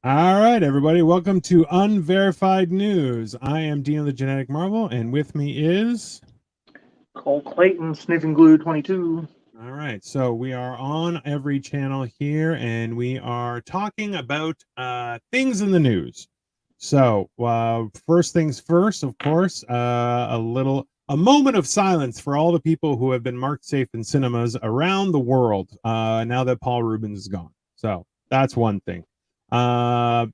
All right, everybody, welcome to Unverified News. I am Dean of the Genetic Marvel, and with me is. Cole Clayton, Sniffing Glue 22. All right, so we are on every channel here, and we are talking about things in the news. So, first things first, of course, a moment of silence for all the people who have been marked safe in cinemas around the world now that Paul Rubens is gone. So that's one thing. Uh,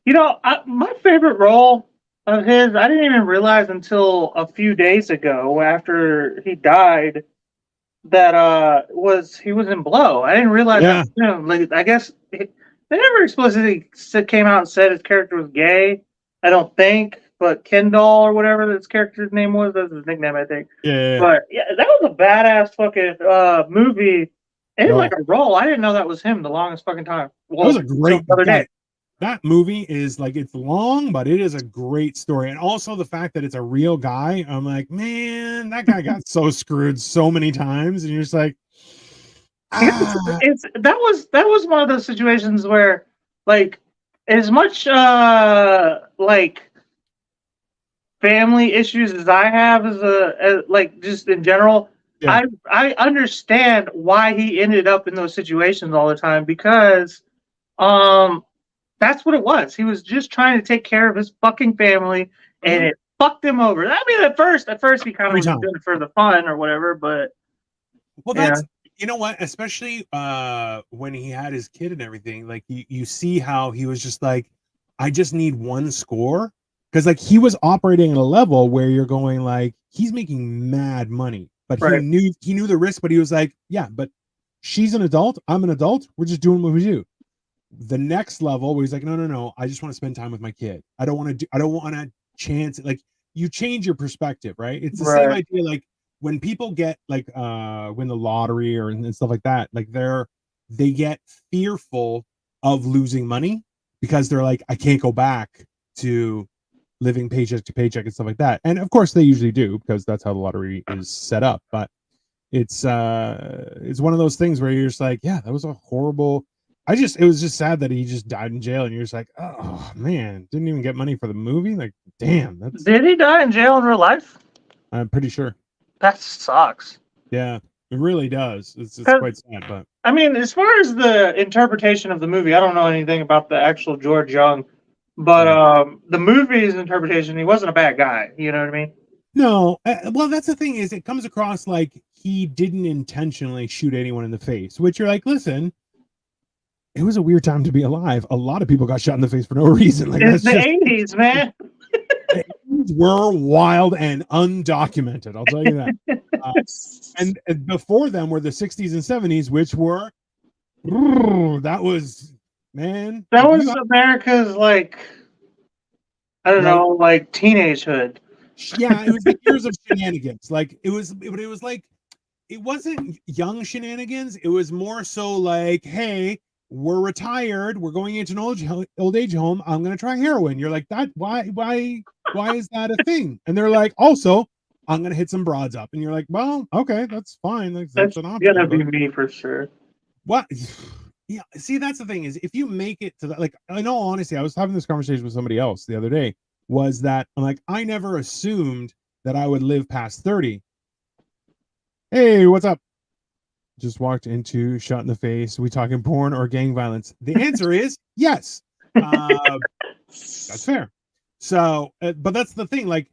My favorite role of his, I didn't even realize until a few days ago after he died that was he was in Blow. I didn't realize that yeah, was him. Like, I guess they never explicitly came out and said his character was gay. I don't think, but Kendall or whatever his character's name was, that's his nickname, I think. yeah, But yeah, that was a badass fucking movie. And yeah. like a role. I didn't know that was him the longest fucking time. That was a Well, until great the other guy. day. That movie is like, it's long, but it is a great story. And also the fact that it's a real guy. I'm like, man, that guy got so screwed so many times. And you're just like, ah, It's that was one of those situations where like as much like family issues as I have as like just in general, yeah. I understand why he ended up in those situations all the time because um that's what it was. He was just trying to take care of his fucking family and Mhm. it fucked him over. I mean at first he kind of Every was time. doing it for the fun or whatever, but Well, yeah. that's, you know what, especially when he had his kid and everything, like you see how he was just like, I just need one score. Because like he was operating at a level where you're going like, he's making mad money, but Right. he knew the risk, but he was like, yeah, but she's an adult, I'm an adult, we're just doing what we do. The next level where he's like, no, no, no, I just want to spend time with my kid. I don't want to chance it. Like, you change your perspective, right? It's the same Right. idea. Like when people get like win the lottery or and stuff like that, like they get fearful of losing money because they're like, I can't go back to living paycheck to paycheck and stuff like that. And of course they usually do because that's how the lottery is set up. But it's one of those things where you're just like, yeah, that was a horrible. It was just sad that he just died in jail, and you're just like, oh man, didn't even get money for the movie. Like, damn, that's. Did he die in jail in real life? I'm pretty sure. That sucks. Yeah, it really does. It's Because quite sad, but I mean, as far as the interpretation of the movie, I don't know anything about the actual George Young, but yeah. the movie's interpretation, he wasn't a bad guy. You know what I mean? No, well, that's the thing is, it comes across like he didn't intentionally shoot anyone in the face, which you're like, listen, it was a weird time to be alive. A lot of people got shot in the face for no reason. Like It's that's the just '80s, man. were wild and undocumented. I'll tell you that. Uh, and before them were the 60s and 70s, which were that was, man. That If you was America's like I don't like, know, like teenagehood. yeah, it was the years of shenanigans. Like it was like, it wasn't young shenanigans. It was more so like, hey, we're retired. We're going into an old age home. I'm gonna try heroin. You're like, that? Why is that a thing? And they're like, also, I'm gonna hit some broads up. And you're like, well, okay, that's fine. That's That's an gonna option. be But me for sure. what? Yeah, see, that's the thing is, if you make it to that, like, in all honesty, I was having this conversation with somebody else the other day. Was that I'm like, I never assumed that I would live past 30. Hey, what's up? Just walked into shot in the face. We talking porn or gang violence? The answer is yes. Uh, that's fair. So, but that's the thing. Like,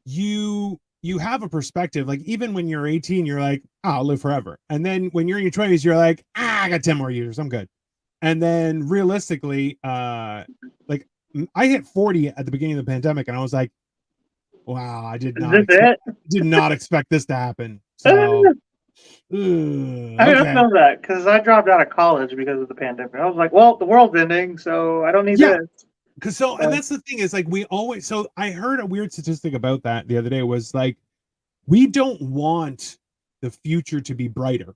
you have a perspective. Like, even when you're 18, you're like, oh, I'll live forever. And then when you're in your 20s, you're like, I got 10 more years. I'm good. And then realistically, like I hit 40 at the beginning of the pandemic, and I was like, wow, Is this it? did not expect this to happen. So, I okay. feel that because I dropped out of college because of the pandemic. I was like, well, the world's ending, so I don't need Yeah, this. because so, and Uh, that's the thing is, like, we always, so I heard a weird statistic about that the other day, was like, we don't want the future to be brighter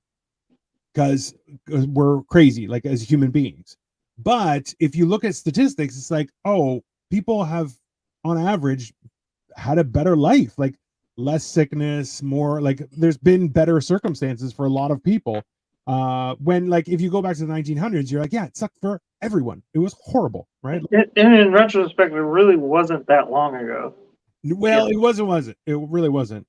because we're crazy, like, as human beings. But if you look at statistics, it's like, oh, people have on average had a better life, like less sickness, more, like, there's been better circumstances for a lot of people. When like if you go back to the 1900s, you're like, yeah, it sucked for everyone. It was horrible, right? And in retrospect, it really wasn't that long ago. Well, it wasn't. It really wasn't.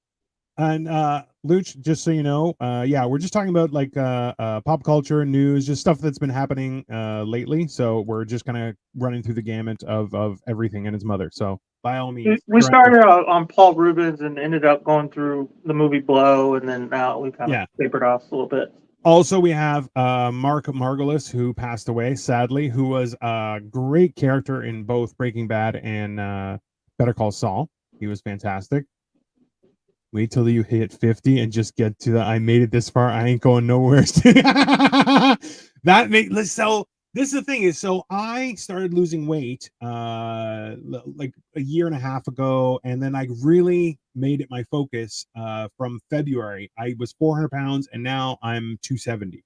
And Luch, just so you know, yeah, we're just talking about like pop culture, news, just stuff that's been happening lately. So we're just kind of running through the gamut of everything and his mother. So by all means, We started out on Paul Rubens and ended up going through the movie Blow, and then now we kind of tapered off a little bit. Also, we have Mark Margolis, who passed away, sadly, who was a great character in both Breaking Bad and Better Call Saul. He was fantastic. Wait till you hit 50 and just get to the I made it this far. I ain't going nowhere. That make so this is the thing is so I started losing weight like a year and a half ago, and then I really made it my focus from February. I was 400 pounds and now I'm 270.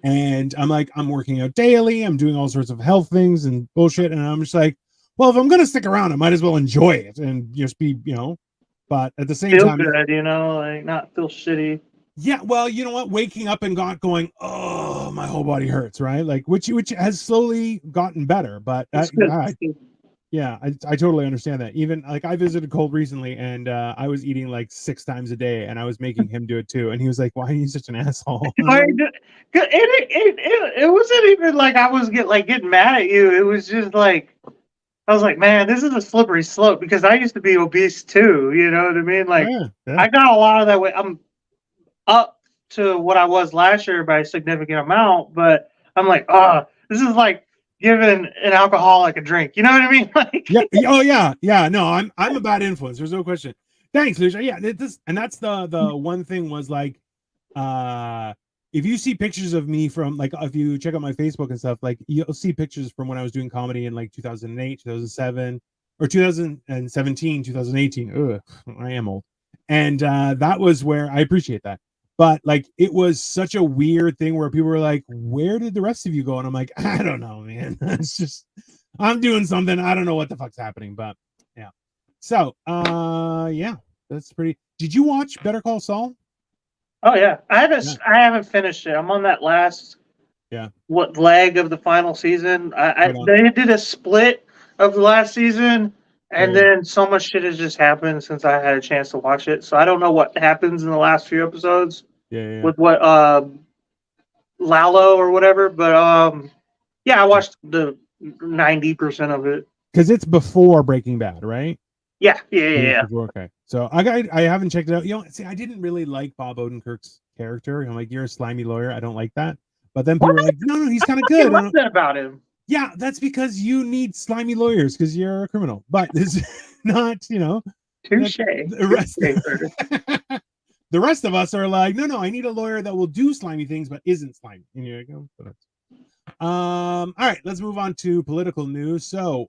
And I'm like, I'm working out daily, I'm doing all sorts of health things and bullshit, and I'm just like, well, if I'm gonna stick around, I might as well enjoy it and just be, but at the same feel time, good, like not feel shitty. Yeah, well, you know what? Waking up and going, oh, my whole body hurts, right? Like which has slowly gotten better, but yeah, I totally understand that. Even like I visited Colt recently, and I was eating like 6 times a day, and I was making him do it too, and he was like, "Why are you such an asshole?" It wasn't even like I was getting mad at you. It was just like I was like, man, this is a slippery slope because I used to be obese too. You know what I mean? Like, I got a lot of that way. I'm up to what I was last year by a significant amount, but I'm like, this is like giving an alcoholic a drink. You know what I mean? Like, yeah. Oh yeah, yeah. No, I'm a bad influence. There's no question. Thanks, Lucia. Yeah, and that's the one thing was like, if you see pictures of me from like if you check out my Facebook and stuff, like you'll see pictures from when I was doing comedy in like 2008, 2007, or 2017, 2018. Ugh, I am old. And that was where I appreciate that. But like it was such a weird thing where people were like, where did the rest of you go? And I'm like, I don't know, man. It's just I'm doing something. I don't know what the fuck's happening, but yeah. So yeah, that's pretty. Did you watch Better Call Saul? Oh yeah, I haven't finished it. I'm on that last leg of the final season. They did a split of the last season, and then so much shit has just happened since I had a chance to watch it. So I don't know what happens in the last few episodes. With what Lalo or whatever, but yeah, I watched the 90% of it because it's before Breaking Bad, right? Yeah. Okay, so I haven't checked it out. See, I didn't really like Bob Odenkirk's character. I'm like, you're a slimy lawyer. I don't like that. But then people were like, no, he's kind of good. I like that about him. Yeah, that's because you need slimy lawyers because you're a criminal. But this is not, touche. The rest of us are like, no, I need a lawyer that will do slimy things but isn't slimy. And you're like, all right, let's move on to political news. So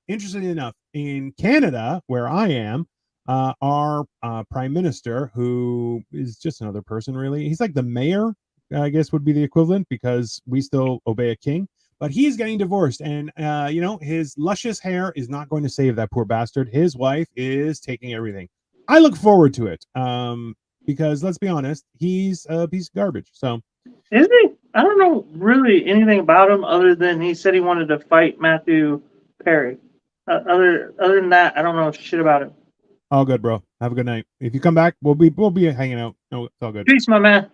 interestingly enough, in Canada, where I am, our prime minister, who is just another person, really, he's like the mayor, I guess would be the equivalent, because we still obey a king, but he's getting divorced, and his luscious hair is not going to save that poor bastard. His wife is taking everything. I look forward to it, because let's be honest, he's a piece of garbage. So is he? I don't know really anything about him other than he said he wanted to fight Matthew Perry. Other than that, I don't know shit about him. All good, bro. Have a good night. If you come back, we'll be hanging out. No, it's all good. Peace, my man.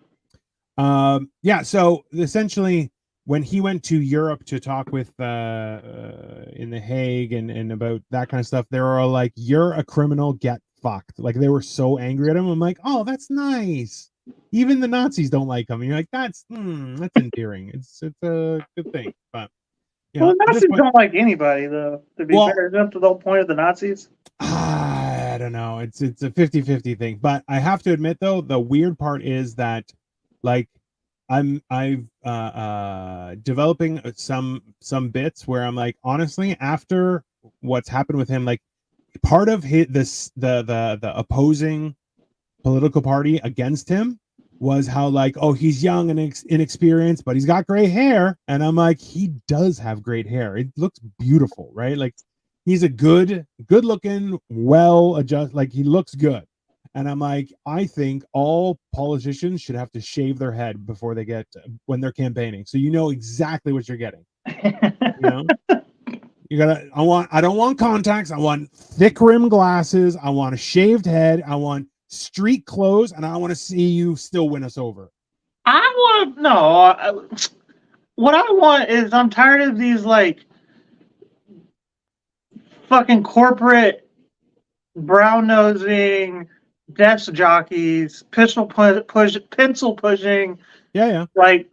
Yeah. So essentially, when he went to Europe to talk with in The Hague and about that kind of stuff, they were all like, "You're a criminal. Get fucked." Like they were so angry at him. I'm like, oh, that's nice. Even the Nazis don't like him. And you're like, that's endearing. It's a good thing. But the Nazis don't like anybody, though. To be fair, up to the whole point of the Nazis. I don't know. It's a 50-50 thing. But I have to admit, though, the weird part is that, like, I've developing some bits where I'm like, honestly, after what's happened with him, like, part of the opposing political party against him was how like, oh, he's young and inexperienced, but he's got gray hair. And I'm like, he does have great hair. It looks beautiful, right? Like he's a good looking, well adjusted, like he looks good. And I'm like, I think all politicians should have to shave their head before they get when they're campaigning, so you know exactly what you're getting. You know, you gotta. I don't want contacts. I want thick rim glasses. I want a shaved head. I want street clothes, and I want to see you still win us over. I want no. What I want is I'm tired of these like fucking corporate brown nosing desk jockeys, pencil pushing, Yeah. like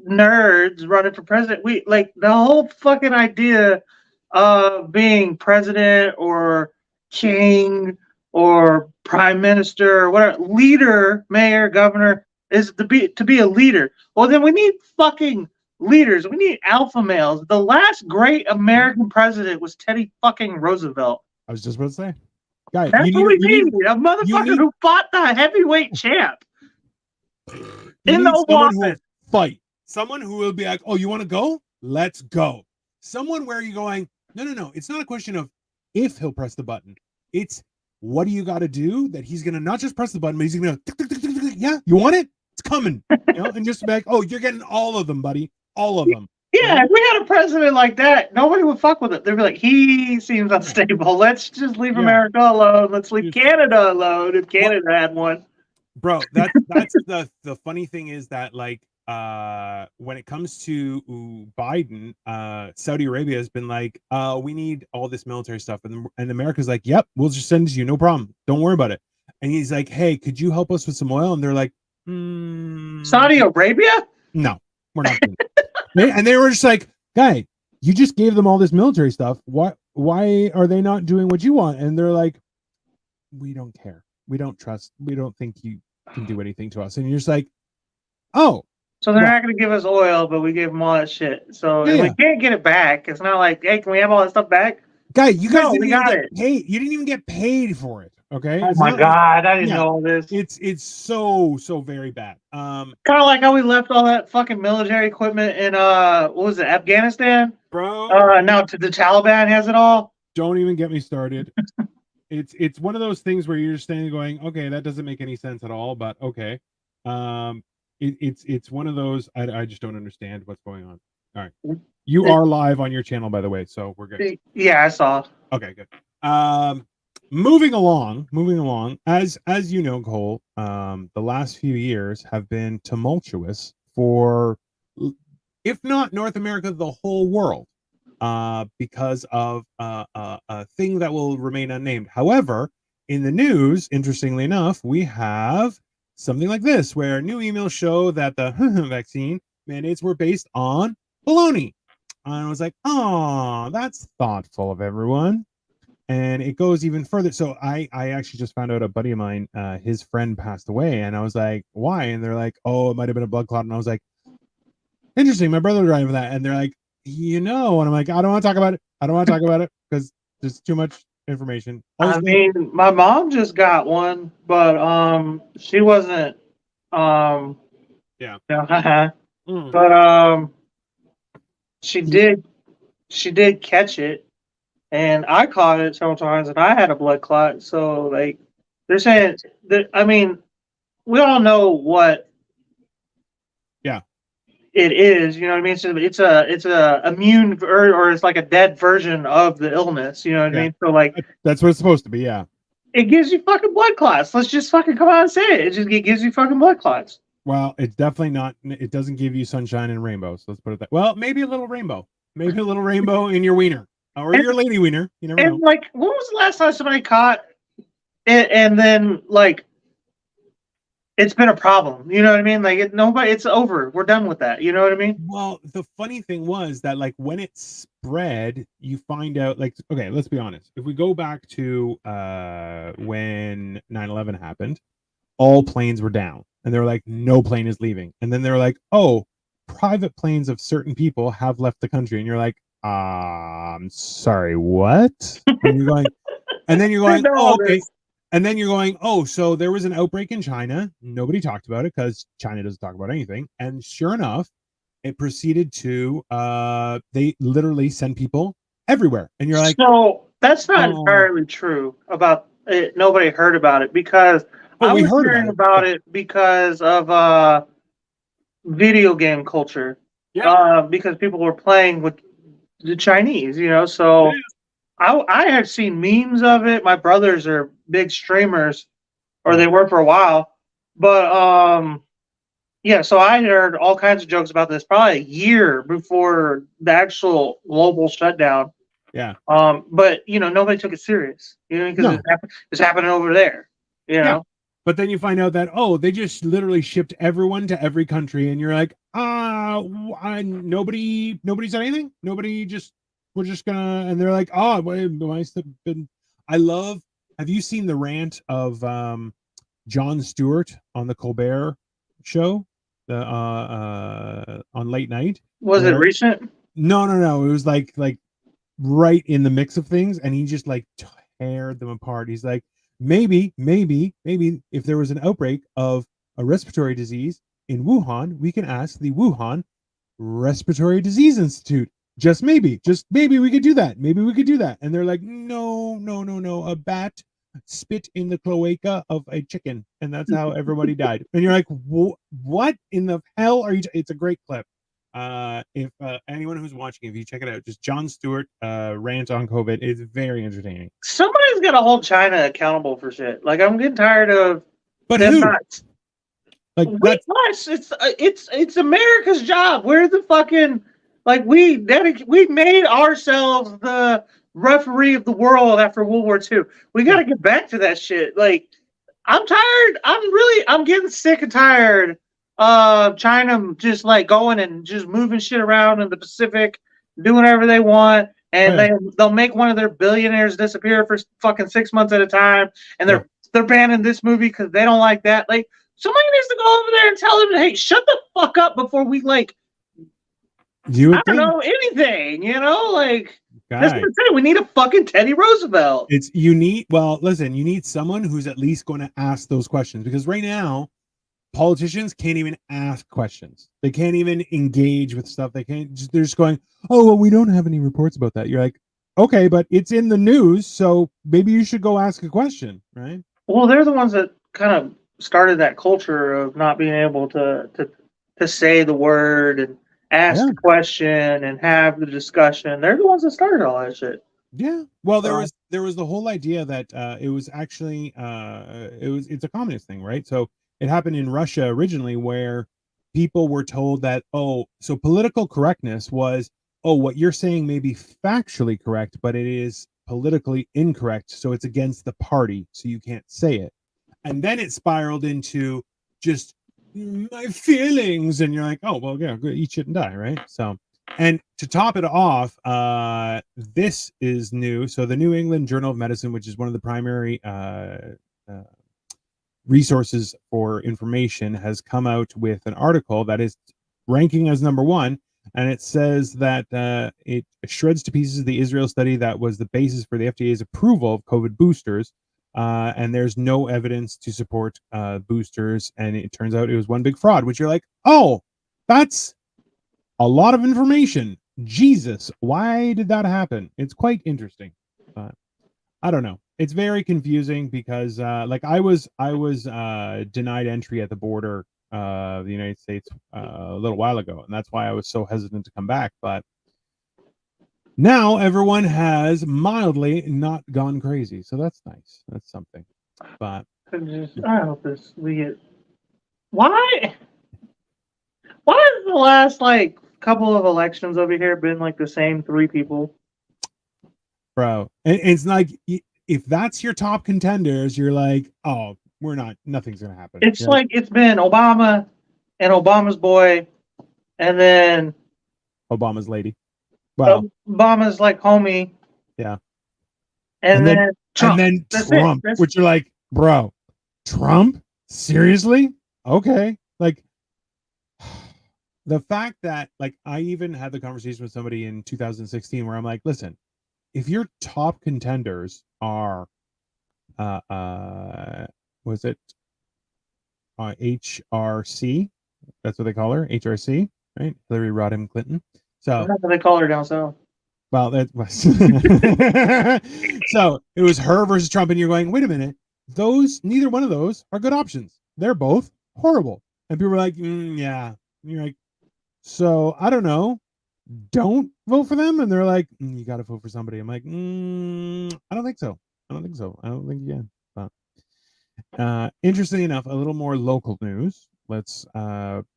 nerds running for president. We like the whole fucking idea of being president or king or prime minister or whatever, leader, mayor, governor, is to be a leader. Well, then we need fucking leaders. We need alpha males. The last great American president was Teddy fucking Roosevelt. I was just about to say, guy, that's what we need. A motherfucker who fought the heavyweight champ in the Oval Office. Fight. Someone who will be like, oh, you want to go? Let's go. Someone where you're going, no. It's not a question of if he'll press the button. It's what do you got to do that he's going to not just press the button, but he's going to, yeah, you want it? It's coming. You know, and just be like, oh, you're getting all of them, buddy. All of them. Yeah, right? If we had a president like that, nobody would fuck with it. They'd be like, he seems unstable. Let's just leave America alone. Let's leave Canada alone if Canada had one. Bro, that's the funny thing is that like when it comes to Biden, Saudi Arabia has been like, we need all this military stuff, and America's like, yep, we'll just send it to you, no problem, don't worry about it. And he's like, hey, could you help us with some oil? And they're like, Saudi Arabia? No, we're not doing it. And they were just like, guy, you just gave them all this military stuff. Why are they not doing what you want? And they're like, we don't care. We don't trust. We don't think you can do anything to us. And you're just like, oh. So they're not going to give us oil, but we gave them all that shit. So we can't get it back. It's not like, hey, can we have all that stuff back? Guy, you guys didn't even get paid. You didn't even get paid for it. Okay. Oh my God, I didn't know all this. It's so very bad. Kind of like how we left all that fucking military equipment in what was it, Afghanistan? Bro. Now the Taliban has it all. Don't even get me started. It's one of those things where you're just standing going, okay, that doesn't make any sense at all, but okay. It's one of those I just don't understand what's going on. All right. You are live on your channel, by the way, so we're good. Yeah, I saw. Okay, good. Moving along, as you know, Cole, the last few years have been tumultuous for, if not North America, the whole world, because of a thing that will remain unnamed. However, in the news, interestingly enough, we have something like this, where new emails show that the vaccine mandates were based on baloney. And I was like, oh, that's thoughtful of everyone. And it goes even further. So I actually just found out a buddy of mine, his friend passed away. And I was like, why? And they're like, oh, it might have been a blood clot. And I was like, interesting. My brother died of that. And they're like, and I'm like, I don't want to talk about it. I don't want to talk about it because there's too much information. I mean, my mom just got one, but she wasn't but she did catch it, and I caught it several times, and I had a blood clot. So like they're saying that, I mean, we all know what it is, you know what I mean? So it's a immune or it's like a dead version of the illness, you know what I mean? So like that's what it's supposed to be, yeah. It gives you fucking blood clots. Let's just fucking come out and say it. It gives you fucking blood clots. Well, it's definitely not. It doesn't give you sunshine and rainbows. Let's put it that. Well, maybe a little rainbow. Maybe a little rainbow in your wiener or your lady wiener. You never know. Like, when was the last time somebody caught it and then like it's been a problem? You know what I mean? Like it's over. We're done with that. You know what I mean? Well, the funny thing was that like when it spread, you find out like, okay, let's be honest. If we go back to when 9/11 happened, all planes were down and they were like, no plane is leaving. And then they were like, oh, private planes of certain people have left the country. And you're like, I'm sorry, what? And you're going, oh, okay. And then you're going, oh, so there was an outbreak in China. Nobody talked about it because China doesn't talk about anything. And sure enough, it proceeded to, they literally send people everywhere. And you're like, so that's not entirely true about it. Nobody heard about it because I was hearing about it because of video game culture. Yeah. Because people were playing with the Chinese, you know. So I had seen memes of it. My brothers are big streamers, or they were for a while. But yeah, so I heard all kinds of jokes about this probably a year before the actual global shutdown. Yeah. But you know, nobody took it serious, you know, because it's happening over there, you know. But then you find out that, oh, they just literally shipped everyone to every country, and you're like, nobody said anything. We're just gonna, and they're like, oh, wait, I love. Have you seen the rant of Jon Stewart on the Colbert Show, on late night? Was it recent? No. It was like right in the mix of things, and he just like teared them apart. He's like, maybe if there was an outbreak of a respiratory disease in Wuhan, we can ask the Wuhan Respiratory Disease Institute. Just maybe we could do that. And they're like, no. A bat spit in the cloaca of a chicken, and that's how everybody died. And you're like, what in the hell are you? It's a great clip. If anyone who's watching, if you check it out, just Jon Stewart rant on COVID, it's very entertaining. Somebody's got to hold China accountable for shit. Like, I'm getting tired of them who? Not. Like, it's America's job. We're the fucking, like, we made ourselves the referee of the world after World War II. We got to get back to that shit. Like, I'm tired. I'm getting sick and tired of China just like going and just moving shit around in the Pacific, doing whatever they want, and they'll make one of their billionaires disappear for fucking 6 months at a time, and they're banning this movie because they don't like that. Like, somebody needs to go over there and tell them, hey, shut the fuck up before we like. I don't know anything, you know, like. That's what I'm saying. We need a fucking Teddy Roosevelt. You need someone who's at least going to ask those questions, because right now politicians can't even ask questions. They can't even engage with stuff. They're just going, oh, well, we don't have any reports about that. You're like, okay, but it's in the news, so maybe you should go ask a question, right? Well, they're the ones that kind of started that culture of not being able to say the word and ask the question and have the discussion. They're the ones that started all that shit. Yeah. Well, there was the whole idea that it was actually it's a communist thing, right? So it happened in Russia originally, where people were told that, so political correctness was, what you're saying may be factually correct, but it is politically incorrect, so it's against the party, so you can't say it. And then it spiraled into just my feelings, and you're like, oh, well, yeah, eat shit and die, right? So, and to top it off, this is new. So the New England Journal of Medicine, which is one of the primary resources for information, has come out with an article that is ranking as number one, and it says that it shreds to pieces the Israel study that was the basis for the FDA's approval of COVID boosters. And there's no evidence to support boosters, and it turns out it was one big fraud, which you're like, oh, that's a lot of information. Jesus, why did that happen? It's quite interesting, but I don't know. It's very confusing because like I was denied entry at the border of the United States a little while ago, and that's why I was so hesitant to come back. But now everyone has mildly not gone crazy, so that's nice. That's something. But I hope we get. Why has the last like couple of elections over here been like the same three people? Bro, and it's like, if that's your top contenders, you're like, oh, nothing's gonna happen. It's like it's been Obama and Obama's boy, and then Obama's lady. Wow. Obama's like homie. Yeah. And then Trump. And then Trump, which you're like, bro, Trump? Seriously? Okay. Like, the fact that, like, I even had the conversation with somebody in 2016 where I'm like, listen, if your top contenders are was it HRC? That's what they call her, HRC, right? Hillary Rodham Clinton. So that's what they call her down south. Well, that was so it was her versus Trump, and you're going, wait a minute, neither one of those are good options. They're both horrible. And people are like, yeah. And you're like, so I don't know. Don't vote for them. And they're like, you got to vote for somebody. I'm like, I don't think so. I don't think you can. But interestingly enough, a little more local news. Let's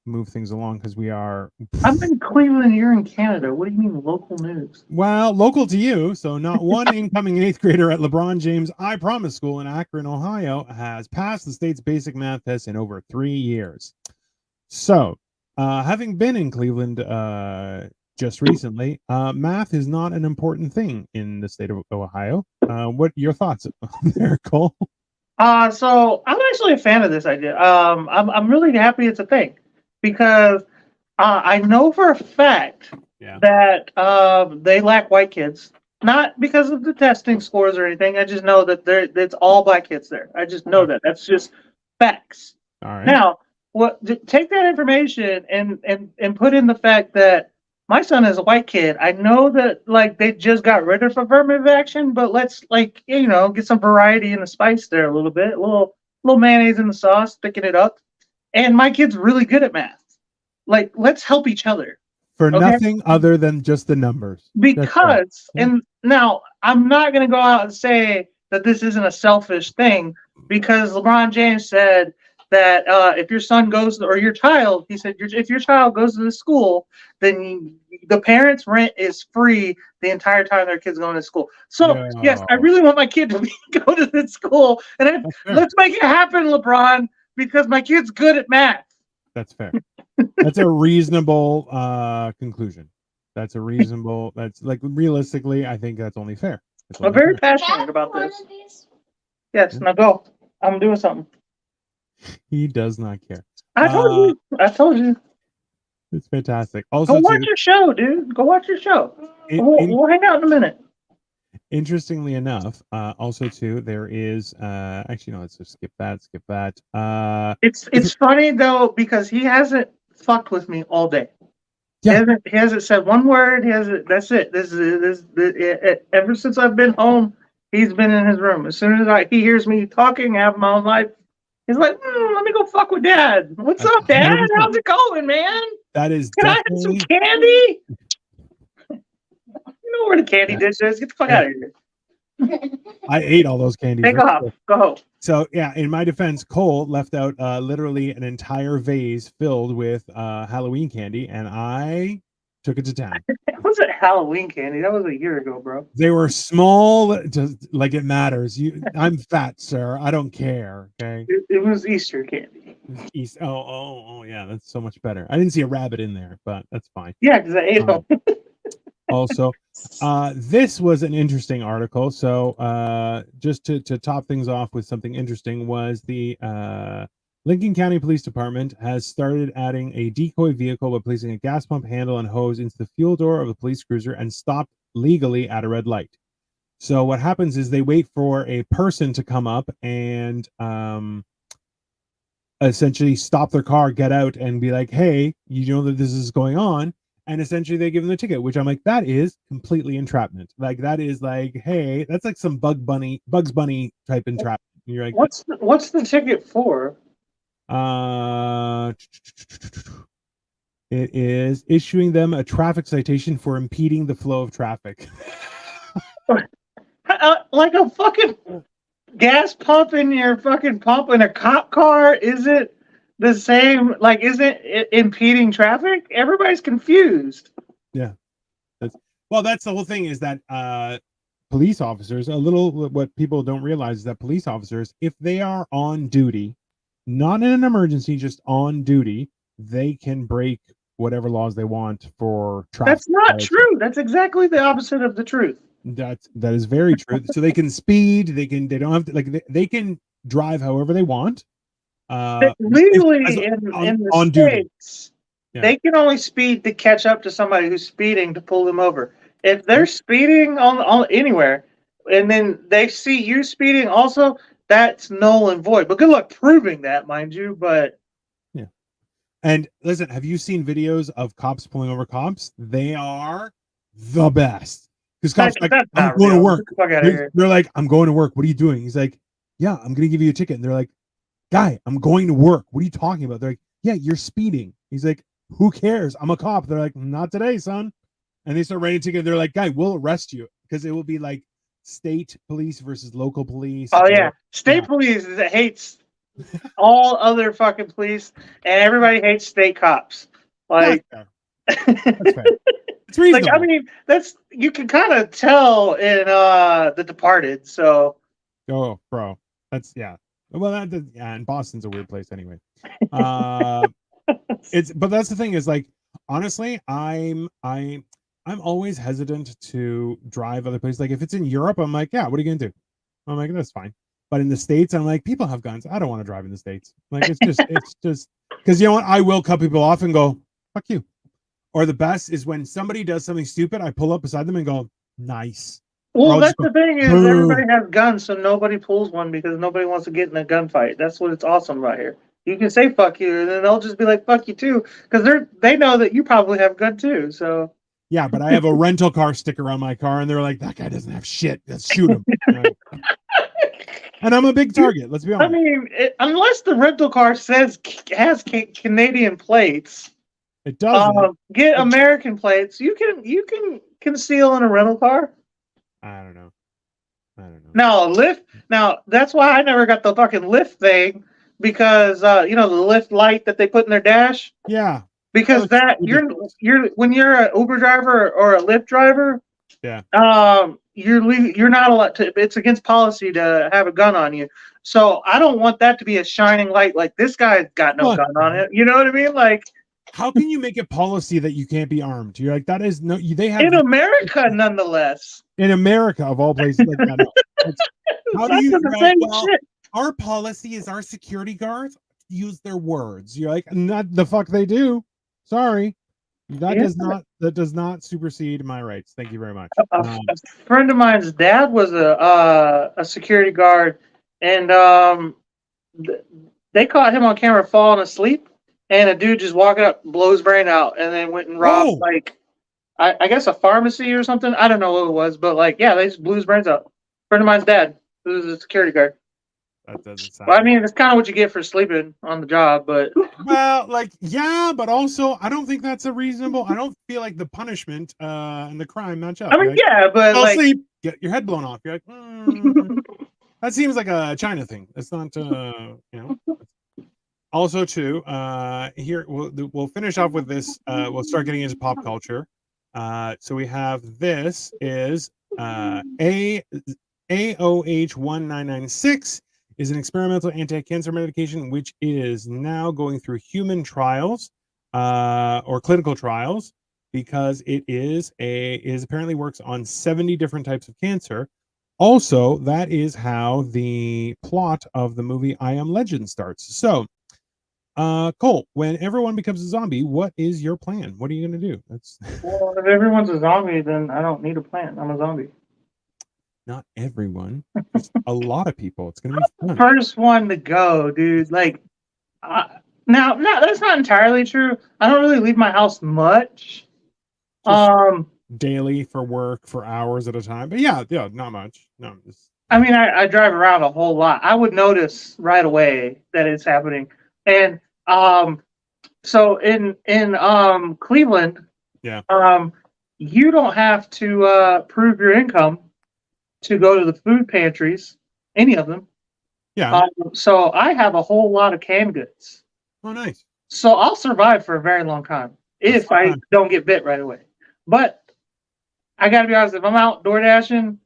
move things along because we are. I'm in Cleveland. You're in Canada. What do you mean local news? Well, local to you. So not one incoming 8th grader at LeBron James I Promise School in Akron, Ohio, has passed the state's basic math test in over 3 years. So, having been in Cleveland just recently, math is not an important thing in the state of Ohio. What are your thoughts there, Cole? So I'm actually a fan of this idea. I'm really happy it's a thing because I know for a fact that they lack white kids, not because of the testing scores or anything. I just know that it's all black kids there. I just know that. That's just facts. All right. Now, take that information and put in the fact that my son is a white kid. I know that like they just got rid of affirmative action, but let's get some variety in the spice there a little bit, a little mayonnaise in the sauce, picking it up. And my kid's really good at math. Like, let's help each other. For nothing other than just the numbers. Because, and now I'm not going to go out and say that this isn't a selfish thing because LeBron James said that if your son goes or your child, he said, if your child goes to the school, then the parents' rent is free the entire time their kid's going to school. So yes, I really want my kid to go to this school, and let's make it happen, LeBron, because my kid's good at math. That's fair. That's a reasonable conclusion. That's like realistically, I think that's only fair. I'm very passionate about this. Yes, now go. I'm doing something. He does not care. I told you. It's fantastic. Also, go watch your show, dude. Go watch your show. We'll hang out in a minute. Interestingly enough, also too, there is actually no, let's just skip that. It's funny though because he hasn't fucked with me all day. Yeah. He hasn't said one word. That's it. This ever since I've been home, he's been in his room. As soon as he hears me talking, I have my own life. He's like, let me go fuck with Dad. What's up, Dad? 100%. How's it going, man? That is. Can I have some candy? You know where the candy dish is. Get the fuck out of here. I ate all those candies. Take off. Go. So yeah, in my defense, Cole left out literally an entire vase filled with Halloween candy, and I took it to town. It wasn't Halloween candy. That was a year ago, bro. They were small, just like it matters. I'm fat, sir. I don't care. Okay. It was Easter candy. Oh, yeah. That's so much better. I didn't see a rabbit in there, but that's fine. Yeah, because I ate them. Also, this was an interesting article. So just to top things off with something interesting was the Lincoln County Police Department has started adding a decoy vehicle by placing a gas pump handle and hose into the fuel door of the police cruiser and stopped legally at a red light. So what happens is they wait for a person to come up and essentially stop their car, get out, and be like, hey, you know that this is going on. And essentially they give them the ticket, which I'm like, that is completely entrapment. Like that is like, hey, that's like some Bugs Bunny type entrapment. And you're like, what's the ticket for? It is issuing them a traffic citation for impeding the flow of traffic. Like a fucking gas pump in your fucking pump in a cop car? Is it the same? Like, isn't it impeding traffic? Everybody's confused. Yeah. That's the whole thing is that police officers, what people don't realize is that police officers, if they are on duty, not in an emergency, just on duty, they can break whatever laws they want for traffic. That's not true. That's exactly the opposite of the truth. That is very true. So they can speed. They don't have to they can drive however they want. Legally in the States, they can only speed to catch up to somebody who's speeding to pull them over. If they're speeding on anywhere, and then they see you speeding also, that's null and void. But good luck proving that, mind you. But yeah. And listen, have you seen videos of cops pulling over cops? They are the best. Because cops like, I'm going to work. They're like, I'm going to work. What are you doing? He's like, yeah, I'm gonna give you a ticket. And they're like, guy, I'm going to work. What are you talking about? They're like, yeah, you're speeding. He's like, who cares? I'm a cop. They're like, not today, son. And they start writing a ticket. They're like, guy, we'll arrest you because it will be like state police versus local police. Oh It's yeah, all, state police hates all other fucking police, and everybody hates state cops. Like, fair. That's fair. It's like I reasonable. mean, that's you can kind of tell in The Departed. So, oh, bro, that's yeah. Well, yeah, and Boston's a weird place anyway. But that's the thing is like honestly, I'm always hesitant to drive other places. Like if it's in Europe, I'm like, yeah, what are you gonna do? I'm like, that's fine. But in the States, I'm like, people have guns. I don't want to drive in the States. Like it's just because you know what? I will cut people off and go, fuck you. Or the best is when somebody does something stupid, I pull up beside them and go, nice. well, that's Go, the thing is boo. everybody has guns, so nobody pulls one because nobody wants to get in a gunfight. That's what it's awesome right here. You can say fuck you, and then they'll just be like fuck you too, because they know that you probably have a gun too. So yeah, but I have a rental car sticker on my car, and they're like, that guy doesn't have shit. Let's shoot him. And I'm a big target. Let's be honest. I mean, unless the rental car has Canadian plates, it doesn't. Get American plates. You can conceal in a rental car. I don't know. Now lift. Now that's why I never got the fucking lift thing because you know the lift light that they put in their dash. Yeah. Because you're when you're an Uber driver or a Lyft driver. Yeah. You're not allowed to. It's against policy to have a gun on you. So I don't want that to be a shining light. Like this guy's got no gun on it. You know what I mean? Like. How can you make it policy that you can't be armed? You're like, that is no, they have in America, nonetheless. In America, of all places, like that. No. How do you? Our policy is our security guards use their words. You're like, not the fuck they do. Sorry, that does not supersede my rights. Thank you very much. A friend of mine's dad was a security guard, and they caught him on camera falling asleep. And a dude just walking up, blow his brain out, and then went and robbed like I guess a pharmacy or something. I don't know what it was, but like yeah, they just blew his brains out. Friend of mine's dad, who was a security guard. That doesn't sound. Well, I mean, it's kind of what you get for sleeping on the job, but well, like yeah, but also I don't think that's a reasonable. I don't feel like the punishment and the crime match up. I mean, yeah, but like sleep, get your head blown off. You're like, that seems like a China thing. That's not you know. Also, too, here we'll finish off with this. We'll start getting into pop culture. So we have this is AOH 1996 is an experimental anti-cancer medication which is now going through human trials or clinical trials because it is apparently works on 70 different types of cancer. Also, that is how the plot of the movie I Am Legend starts. So. Cole, when everyone becomes a zombie, what is your plan? What are you going to do? Well, if everyone's a zombie, then I don't need a plan. I'm a zombie. Not everyone. A lot of people. It's going to be fun. First one to go, dude. Like, now, that's not entirely true. I don't really leave my house much. Daily for work for hours at a time. But yeah, not much. No. I mean, I drive around a whole lot. I would notice right away that it's happening. And so in Cleveland, yeah, you don't have to prove your income to go to the food pantries, any of them. Yeah. So I have a whole lot of canned goods. Oh, nice. So I'll survive for a very long time if I don't get bit right away. But I got to be honest, if I'm out door dashing,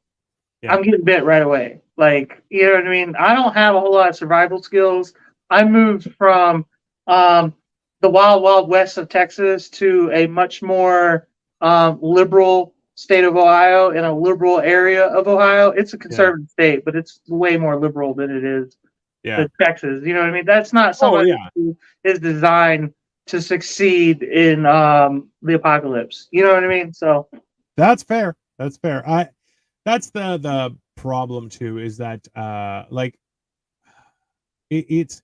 I'm getting bit right away. Like, you know what I mean? I don't have a whole lot of survival skills. I moved from the wild, wild west of Texas to a much more liberal state of Ohio in a liberal area of Ohio. It's a conservative state, but it's way more liberal than it is to Texas. You know what I mean? That's not somebody who is designed to succeed in the apocalypse. You know what I mean? So that's fair. That's fair. That's the problem too, is that like it's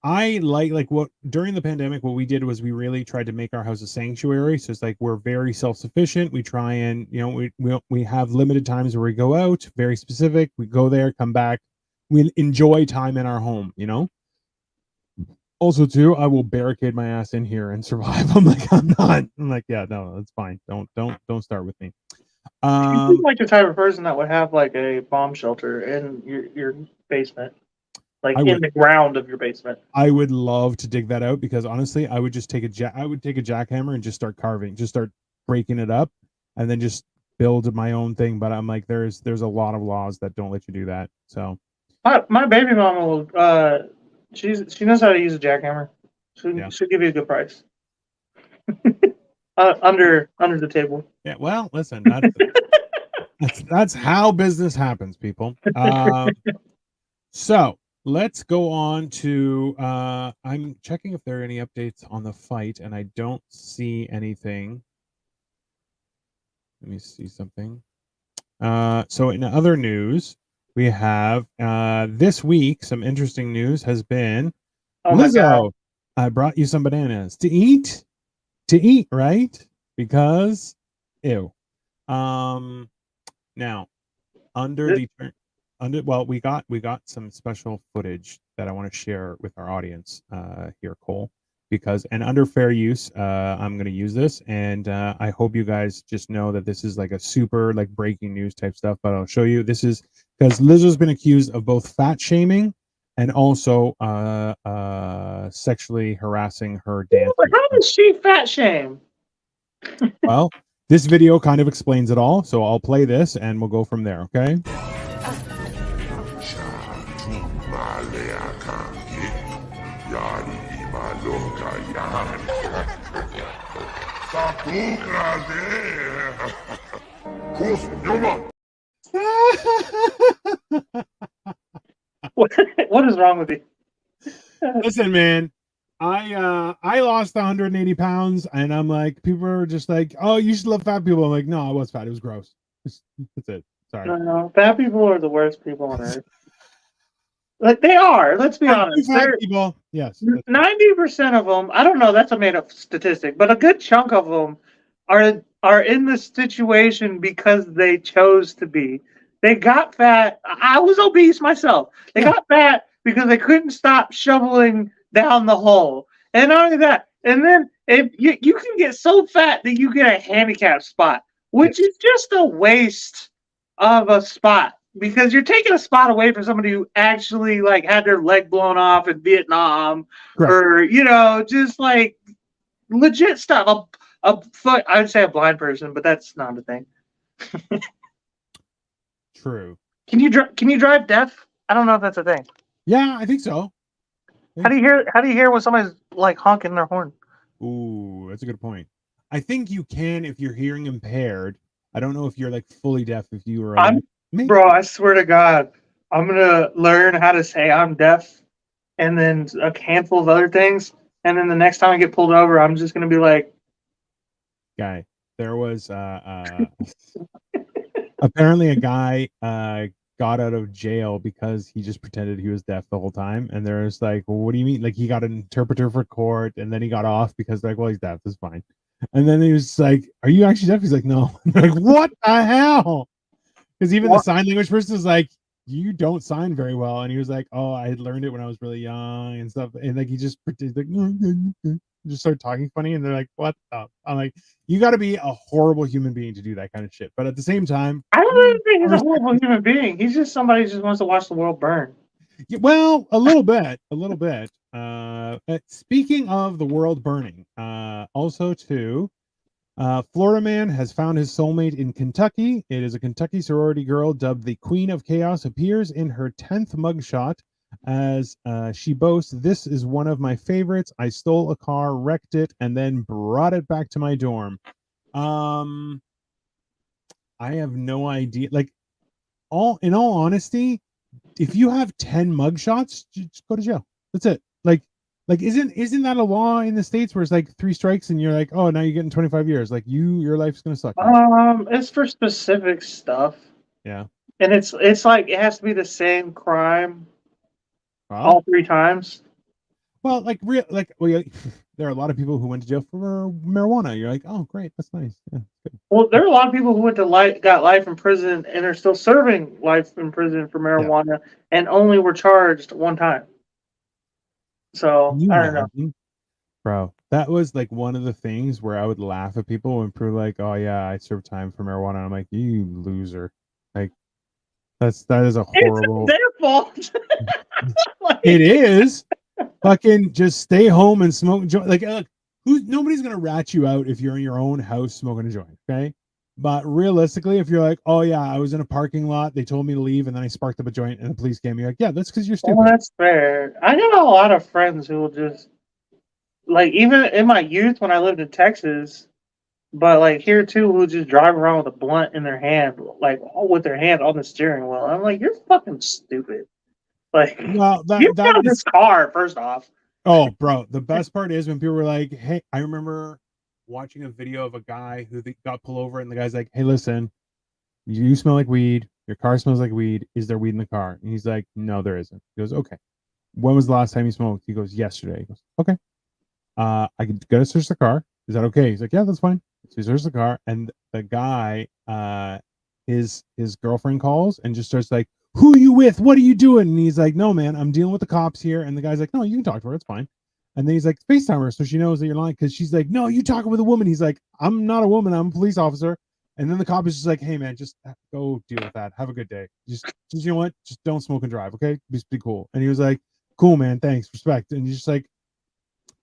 I like what during the pandemic, what we did was we really tried to make our house a sanctuary. So it's like we're very self-sufficient. We try and, you know, we have limited times where we go out, very specific. We go there, come back, we enjoy time in our home, you know. Also, too, I will barricade my ass in here and survive. I'm like, I'm not. I'm like, yeah, no, that's fine. Don't start with me. You seem like the type of person that would have like a bomb shelter in your basement, like in the ground of your basement. I would love to dig that out because honestly, I would just take a jackhammer and just start carving, just start breaking it up, and then just build my own thing. But I'm like, there's a lot of laws that don't let you do that. So my baby mama will. She knows how to use a jackhammer. She'll give you a good price. Under the table. Yeah. Well, listen, that's how business happens, people. So let's go on to I'm checking if there are any updates on the fight, and I don't see anything. Let me see something. So in other news, we have this week some interesting news has been Lizzo. I brought you some bananas to eat, right? Because ew. Now well, we got some special footage that I want to share with our audience here, Cole, because and under fair use, I'm going to use this, and I hope you guys just know that this is like a super like breaking news type stuff. But I'll show you. This is because Lizzo's been accused of both fat shaming and also sexually harassing her dancers. How does she fat shame? Well, this video kind of explains it all, so I'll play this and we'll go from there. Okay. What is wrong with you? Listen, man, I lost 180 pounds, and I'm like, people are just like, oh, you should love fat people. I'm like, no, I was fat. It was gross. That's it. Sorry. No, fat people are the worst people on earth. Like they are. Let's be honest. People, yes. 90% of them. I don't know. That's a made-up statistic, but a good chunk of them are in this situation because they chose to be. They got fat. I was obese myself. They got fat because they couldn't stop shoveling down the hole. And not only that, and then if you can get so fat that you get a handicap spot, which is just a waste of a spot because you're taking a spot away from somebody who actually like had their leg blown off in Vietnam or just like legit stuff. A foot, I would say a blind person, but that's not a thing. True. Can you drive deaf? I don't know if that's a thing. Yeah, I think so. How do you hear when somebody's like honking their horn? Ooh, that's a good point. I think you can if you're hearing impaired. I don't know if you're like fully deaf. If you were, bro, I swear to God, I'm gonna learn how to say I'm deaf, and then a handful of other things, and then the next time I get pulled over, I'm just gonna be like, guy. There was apparently a guy got out of jail because he just pretended he was deaf the whole time, and there's like, well, what do you mean? Like he got an interpreter for court, and then he got off because like, well, he's deaf, it's fine. And then he was like, are you actually deaf? He's like, no. Like, what the hell? Because even the sign language person is like, you don't sign very well. And he was like, oh, I had learned it when I was really young and stuff. And like he just pretends like just start talking funny, and they're like, what the? I'm like, you got to be a horrible human being to do that kind of shit. But at the same time, I don't even think he's a horrible human being. He's just somebody who just wants to watch the world burn. Yeah, well, a little bit. Speaking of the world burning, also too, Florida man has found his soulmate in Kentucky. It is a Kentucky sorority girl dubbed the Queen of Chaos, appears in her 10th mugshot as she boasts, "This is one of my favorites. I stole a car, wrecked it, and then brought it back to my dorm." I have no idea. Like, in all honesty, if you have 10 mugshots, just go to jail. That's it. Like isn't that a law in the States where it's like 3 strikes and you're like, oh, now you're getting 25 years? Like your life's gonna suck. It's for specific stuff. Yeah. And it's like it has to be the same crime all 3 times. Well, there are a lot of people who went to jail for marijuana. You're like, oh, great, that's nice. Yeah, good. Well, there are a lot of people who went to got life in prison and are still serving life in prison for Yeah. marijuana and only were charged one time. So Can you I don't know. imagine, bro? That was like one of the things where I would laugh at people when people were like, "Oh yeah, I served time for marijuana." I'm like, "You loser!" Like that is a It's horrible. their fault. Like, It is. Fucking just stay home and smoke joint. Like, nobody's gonna rat you out if you're in your own house smoking a joint, okay? But realistically, if you're like, oh yeah, I was in a parking lot, they told me to leave, and then I sparked up a joint, and the police came, you're like, yeah, that's because you're well, stupid. that's fair. I got a lot of friends who will just like even in my youth when I lived in Texas, but like here too, who just drive around with a blunt in their hand, like with their hand on the steering wheel. I'm like, you're fucking stupid. Like, Well, you that got is. this car first off. Oh, bro, the best part is when people were like, hey, I remember watching a video of a guy who got pulled over, and the guy's like, hey, listen, you smell like weed. Your car smells like weed. Is there weed in the car? And he's like, no, there isn't. He goes, okay. When was the last time you smoked? He goes, yesterday. He goes, okay. I can go to search the car. Is that okay? He's like, yeah, that's fine. So he searches the car, and the guy, his girlfriend calls and just starts like, who are you with? What are you doing? And he's like, no, man, I'm dealing with the cops here. And the guy's like, no, you can talk to her. It's fine. And then he's like, FaceTime her so she knows that you're lying. Because she's like, no, you talking with a woman. He's like, I'm not a woman. I'm a police officer. And then the cop is just like, hey, man, just go deal with that. Have a good day. Just you know what? Just don't smoke and drive, okay? Just be cool. And he was like, cool, man. Thanks. Respect. And he's just like,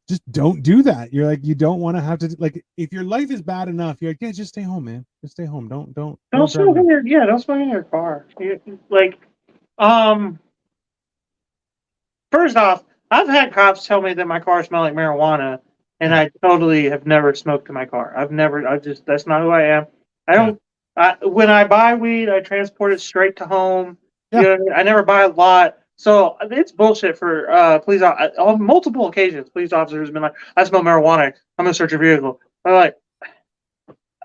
just don't do that. You're like, you don't want to have to, like, if your life is bad enough, you're like, yeah, just stay home, man. Just stay home. Don't Don't drive smoke around. in your don't smoke in your car. Like, um, first off, I've had cops tell me that my car smells like marijuana, and Yeah. I totally have never smoked in my car. I just that's not who I am. I Yeah. don't. When I buy weed, I transport it straight to home. You Yeah. know, what I mean? I never buy a lot. So it's bullshit for police on multiple occasions. Police officers have been like, "I smell marijuana. I'm gonna search your vehicle." I'm like,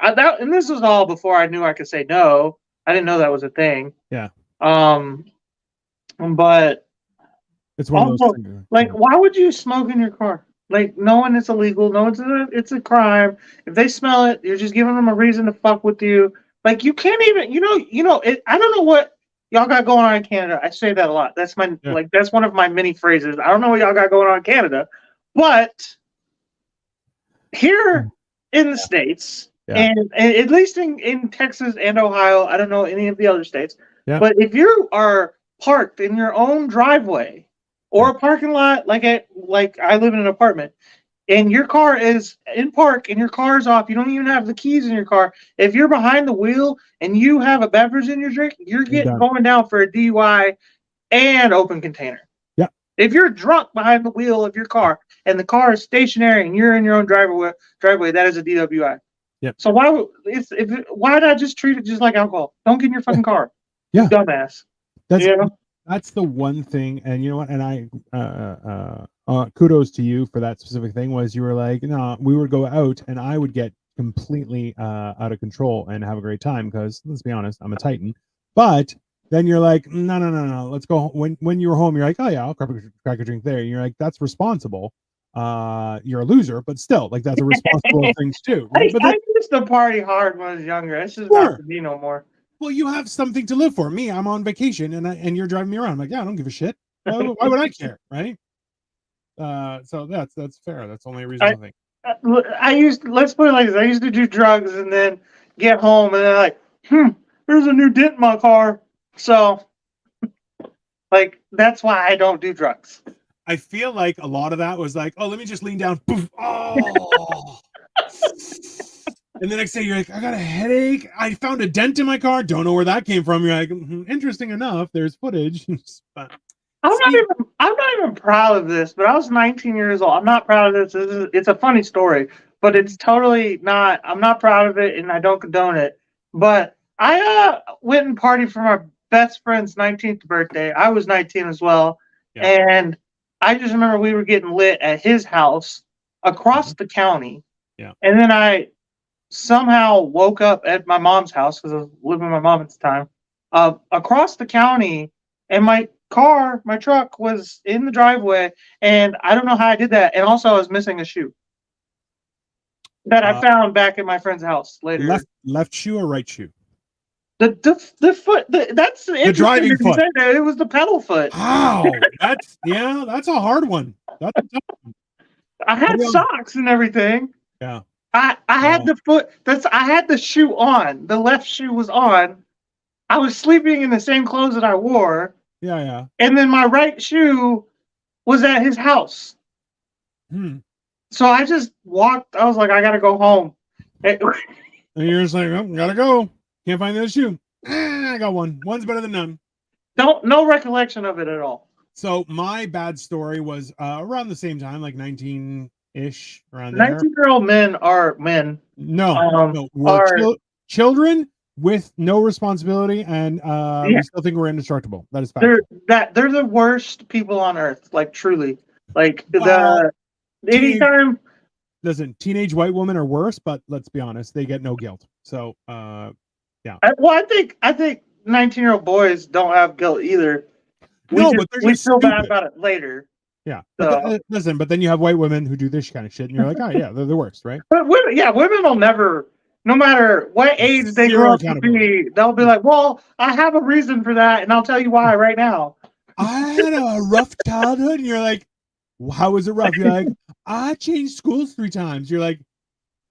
and this was all before I knew I could say no. I didn't know that was a thing. Yeah. Um, but It's one of those also, things. like, Yeah. why would you smoke in your car? Like, knowing it's illegal, knowing it's a crime. If they smell it, you're just giving them a reason to fuck with you. Like, you can't even, I don't know what y'all got going on in Canada. I say that a lot. That's Yeah. that's one of my many phrases. I don't know what y'all got going on in Canada, but here in the States, Yeah. and at least in Texas and Ohio, I don't know any of the other states, Yeah. but if you are parked in your own driveway or a parking lot, like I live in an apartment, and your car is in park and your car is off, you don't even have the keys in your car. If you're behind the wheel and you have a beverage in your drink, you're going down for a DUI and open container. Yeah. If you're drunk behind the wheel of your car and the car is stationary and you're in your own driveway, that is a DWI. Yep. So why not just treat it just like alcohol? Don't get in your fucking car. Yeah. You dumbass. That's the one thing. And you know what? And I kudos to you for that specific thing. Was you were like, no, we would go out and I would get completely out of control and have a great time because let's be honest, I'm a Titan. But then you're like, no, let's go. When you're home, you're like, oh yeah, I'll crack a drink there. And you're like, that's responsible. You're a loser, but still, like that's a responsible thing to do, right? I used to party hard when I was younger. It's just not for me no more. Well, you have something to live for. Me, I'm on vacation, and you're driving me around. I'm like, yeah, I don't give a shit. Why would I care, right? So that's fair. That's the only reasonable thing. Let's put it like this. I used to do drugs and then get home and then like, there's a new dent in my car. So, like, that's why I don't do drugs. I feel like a lot of that was like, oh, let me just lean down. Poof, oh. And the next day you're like, I got a headache. I found a dent in my car. Don't know where that came from. You're like, interesting enough. There's footage. But, I'm not even proud of this, but I was 19 years old. I'm not proud of this. It's a funny story, but it's totally not. I'm not proud of it, and I don't condone it. But I went and partied for my best friend's 19th birthday. I was 19 as well, and I just remember we were getting lit at his house across the county. Yeah, and then I somehow woke up at my mom's house because I was living with my mom at the time, across the county, and my my truck was in the driveway, and I don't know how I did that. And also, I was missing a shoe that I found back in my friend's house later. Left shoe or right shoe? The foot. That's the driving foot. It was the pedal foot. Wow, that's a hard one. That's a tough one. I had socks and everything. Yeah. I had the foot. I had the shoe on. The left shoe was on. I was sleeping in the same clothes that I wore. Yeah. And then my right shoe was at his house. So I just walked. I was like, I gotta go home. And you're just like, oh, gotta go. Can't find the other shoe. I got one. One's better than none. No recollection of it at all. So my bad story was around the same time, like 19-ish, around there. 19-year-old men are men. No, we're children with no responsibility, and we still think we're indestructible. That is fact. They're the worst people on earth, like truly. Like anytime. Listen, teenage white women are worse, but let's be honest, they get no guilt. So yeah. I think 19-year-old boys don't have guilt either. But we feel bad about it later. Yeah. But listen, but then you have white women who do this kind of shit, and you're like, oh yeah, they're the worst, right? But women will never, no matter what age they grow up to be, they'll be like, well, I have a reason for that, and I'll tell you why right now. I had a rough childhood, and you're like, how was it rough? You're like, I changed schools 3 times. You're like,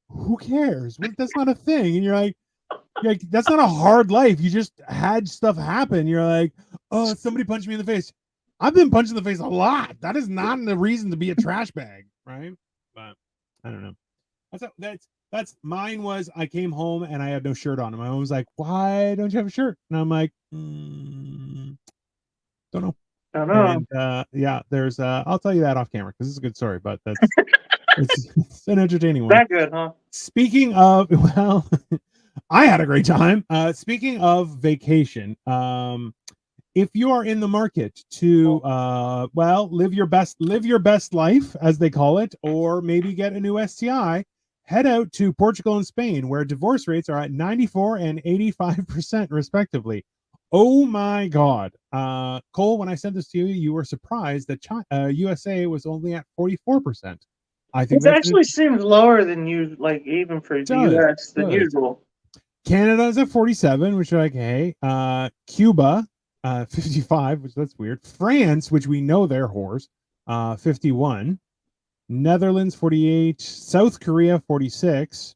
who cares? That's not a thing. And you're like, that's not a hard life. You just had stuff happen. You're like, oh, somebody punched me in the face. I've been punched in the face a lot. That is not a reason to be a trash bag, right? But I don't know. That's mine. Was I came home and I had no shirt on, and my mom was like, "Why don't you have a shirt?" And I'm like, don't know. And yeah, there's I'll tell you that off camera because it's a good story, but that's it's an entertaining one. That good, huh? Speaking of, well, I had a great time. Speaking of vacation, if you are in the market to live your best life, as they call it, or maybe get a new STI, head out to Portugal and Spain, where divorce rates are at 94 and 85% respectively. Oh my God. Cole, when I sent this to you, you were surprised that USA was only at 44%. I think it actually seems lower than you, like even for the US than usual. Canada is at 47, which are like, hey, Cuba, 55, which that's weird. France, which we know they're whores, 51. Netherlands, 48. South Korea, 46.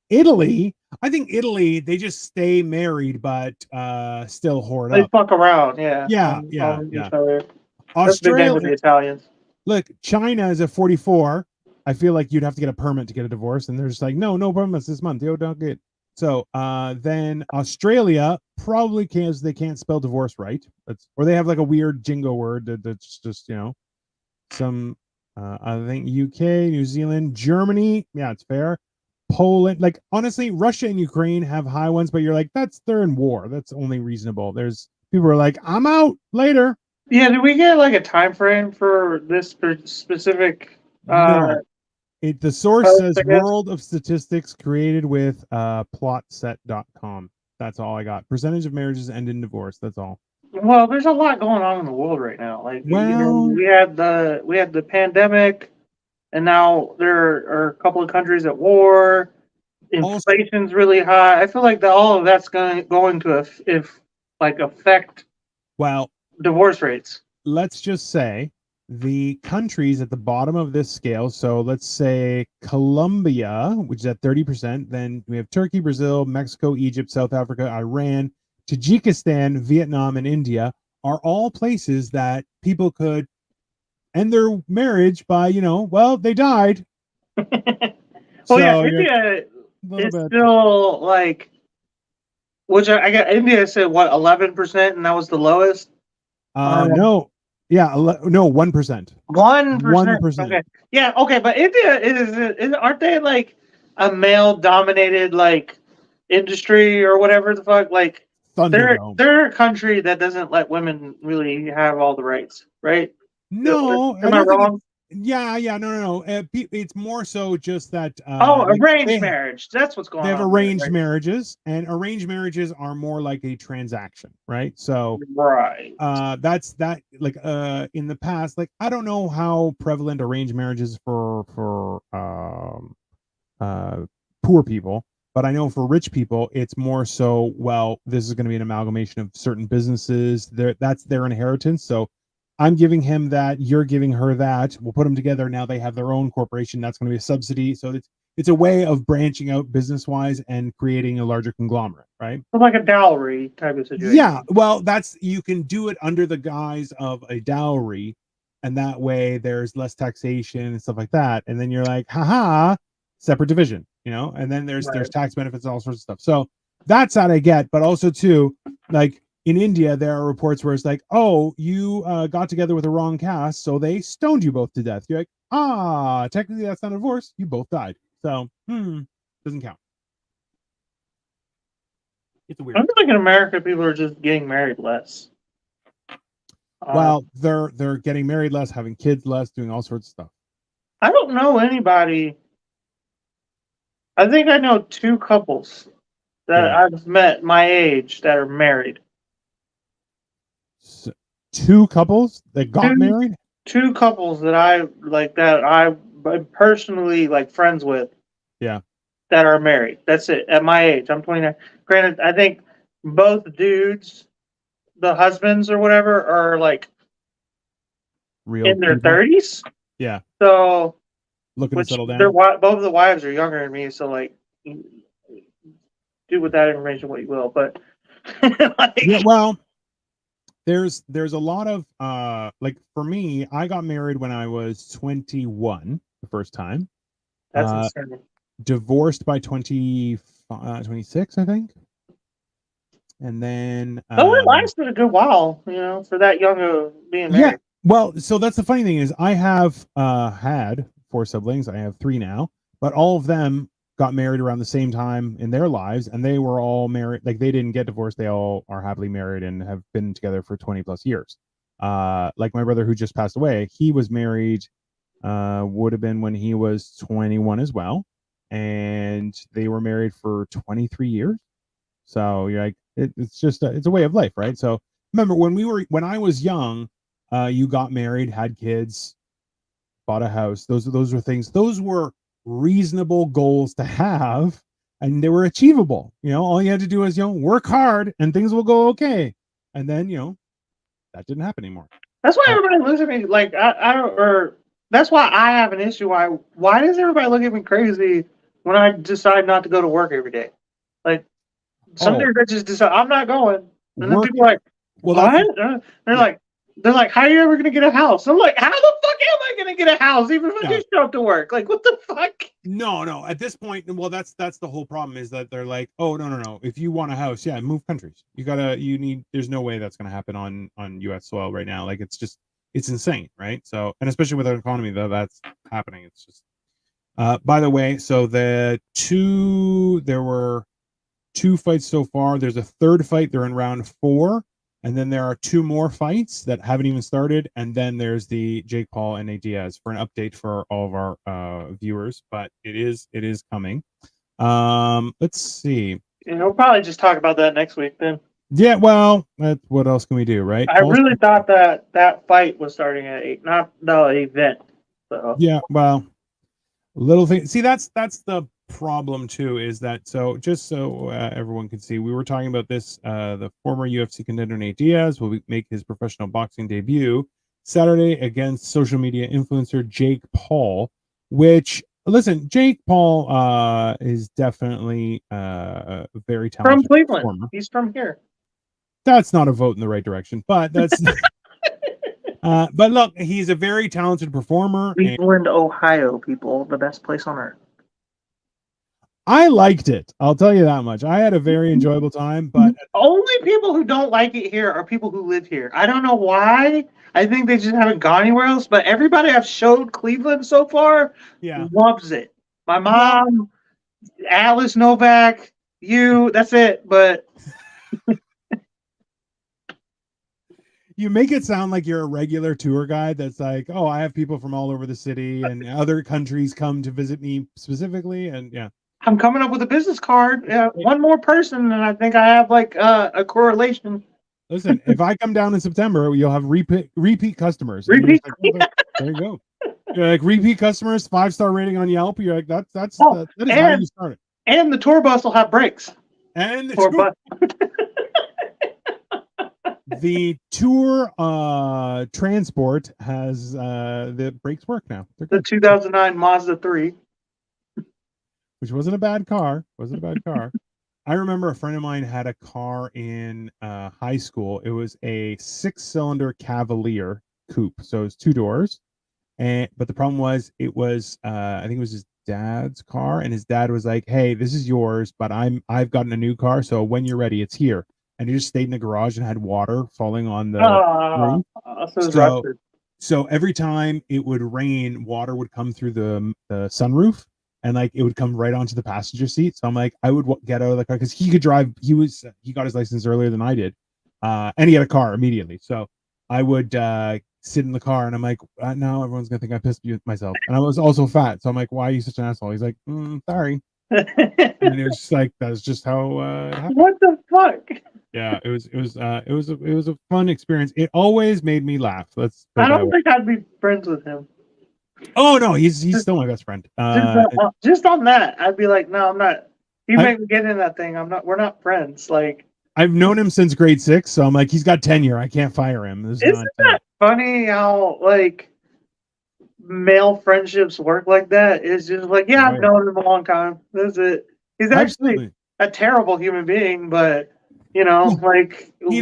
Italy, I think Italy, they just stay married, but still hoard up. They fuck around, yeah. Yeah. Australia with the Italians. Look, China is at 44. I feel like you'd have to get a permit to get a divorce, and they're just like, no permits this month. Yo, don't get. So then Australia probably because they can't spell divorce right. Or they have like a weird jingo word that's just, some I think UK, New Zealand, Germany. Yeah, it's fair. Poland, like honestly, Russia and Ukraine have high ones, but you're like, they're in war. That's only reasonable. There's people are like, I'm out later. Yeah, did we get like a time frame for this specific? No. The source says World of Statistics created with plotset.com. That's all I got. Percentage of marriages end in divorce. That's all. Well, there's a lot going on in the world right now. Like, we had the pandemic, and now there are a couple of countries at war. Inflation's really high. I feel like all of that's going to affect divorce rates. Let's just say the countries at the bottom of this scale. So let's say Colombia, which is at 30%. Then we have Turkey, Brazil, Mexico, Egypt, South Africa, Iran, Tajikistan, Vietnam, and India are all places that people could end their marriage by, they died. India is still like, which I got. India said what, 11%, and that was the lowest. No. Yeah, no, 1%. 1%. Okay. Yeah, okay, but India is aren't they like a male-dominated like industry or whatever the fuck? Like they're a country that doesn't let women really have all the rights, right? No, am I wrong? no. It's more so just that. Arranged marriage. That's what's going on. They have arranged marriages, and arranged marriages are more like a transaction, right? So, that's that. Like, in the past, like I don't know how prevalent arranged marriages for poor people, but I know for rich people, it's more so. Well, this is going to be an amalgamation of certain businesses. That's their inheritance. So I'm giving him that, you're giving her that. We'll put them together. Now they have their own corporation. That's going to be a subsidy. So it's a way of branching out business wise and creating a larger conglomerate, right? So like a dowry type of situation. Yeah, well, you can do it under the guise of a dowry, and that way there's less taxation and stuff like that. And then you're like, haha, separate division, and then there's tax benefits and all sorts of stuff. So that's that I get, but also too, like in India, there are reports where it's like, oh, you got together with the wrong caste, so they stoned you both to death. You're like, technically that's not a divorce. You both died. So, doesn't count. It's weird. I feel like in America, people are just getting married less. Well, they're getting married less, having kids less, doing all sorts of stuff. I don't know anybody. I think I know 2 couples that I've met my age that are married. So, 2 couples that got married? 2 couples that I'm personally like friends with. Yeah. That are married. That's it. At my age, I'm 29. Granted, I think both dudes, the husbands or whatever, are like real in their 30s. Yeah. So looking to settle down. Both of the wives are younger than me, so like do with that information what you will. But yeah, well, there's a lot of like for me, I got married when I was 21 the first time. That's insane. Divorced by 26, I think. And then it lasted a good while, for that young of being married. Yeah. Well, so that's the funny thing is I have had 4 siblings. I have 3 now, but all of them got married around the same time in their lives, and they were all married. Like they didn't get divorced. They all are happily married and have been together for 20 plus years. Like my brother who just passed away, he was married, would have been when he was 21 as well. And they were married for 23 years. So you're like, it's just it's a way of life, right? So remember when I was young, you got married, had kids, bought a house. Those were things. Those were reasonable goals to have, and they were achievable. All you had to do is work hard, and things will go okay. And then that didn't happen anymore. That's why everybody looks at me like I don't. Or that's why I have an issue. Why does everybody look at me crazy when I decide not to go to work every day? Like some days I just decide I'm not going, and then people are like, what? They're like, how are you ever going to get a house? I'm like, how the fuck am I going to get a house even if I do show up to work? Like, what the fuck? No. At this point, well, that's the whole problem is that they're like, oh, no. If you want a house, move countries. There's no way that's going to happen on U.S. soil right now. Like, it's insane, right? So, and especially with our economy, though, that's happening. It's just, by the way, so there were 2 fights so far. There's a 3rd fight. They're in round 4. And then there are 2 more fights that haven't even started. And then there's the Jake Paul and Nate Diaz for an update for all of our viewers. But it is coming. Let's see. We'll probably just talk about that next week then. Yeah, well, what else can we do, right? I really thought that fight was starting at 8, not the event. So. Yeah, well, little thing. See, that's the problem too, is that just so everyone can see, we were talking about this. The former UFC contender Nate Diaz will make his professional boxing debut Saturday against social media influencer Jake Paul, which, listen, Jake Paul is definitely a very talented from Cleveland performer. He's from here. That's not a vote in the right direction, but that's but look, he's a very talented performer. Cleveland, Ohio, people, the best place on earth. I liked it. I'll tell you that much. I had a very enjoyable time, but only people who don't like it here are people who live here. I don't know why. I think they just haven't gone anywhere else, but everybody I've showed Cleveland so far loves it. My mom, Alice Novak, that's it. But You make it sound like you're a regular tour guide that's like, oh, I have people from all over the city and other countries come to visit me specifically. And yeah. I'm coming up with a business card. Yeah, one more person, and I think I have like a correlation. Listen, if I come down in September, you'll have repeat customers. Repeat. Like, there you go. You're like repeat customers, 5-star rating on Yelp. You're like, that is how you start it. And the tour bus will have brakes. And the tour transport has the brakes work now. The 2009 Mazda 3. Which wasn't a bad car. I remember a friend of mine had a car in high school. It was a 6-cylinder Cavalier coupe. So it was 2 doors. But the problem was it was I think it was his dad's car, and his dad was like, hey, this is yours, but I've gotten a new car, so when you're ready, it's here. And he just stayed in the garage and had water falling on the roof. So every time it would rain, water would come through the sunroof, and like it would come right onto the passenger seat. So I'm like, I would get out of the car because he could drive. He got his license earlier than I did, and he had a car immediately. So I would sit in the car, and I'm like, now everyone's gonna think I pissed myself. And I was also fat, so I'm like, why are you such an asshole? He's like, sorry. And it was just like, that's just how it happened. What the fuck? Yeah, it was a fun experience. It always made me laugh. I don't think I'd be friends with him. Oh no, he's still my best friend. Just on that, I'd be like, no, I'm not. You make me get in that thing. We're not friends. Like, I've known him since grade 6, so I'm like, he's got tenure. I can't fire him. Isn't that funny how like male friendships work like that? It's just like, yeah, I've known him a long time. That's it. He's actually a terrible human being, but you know, like he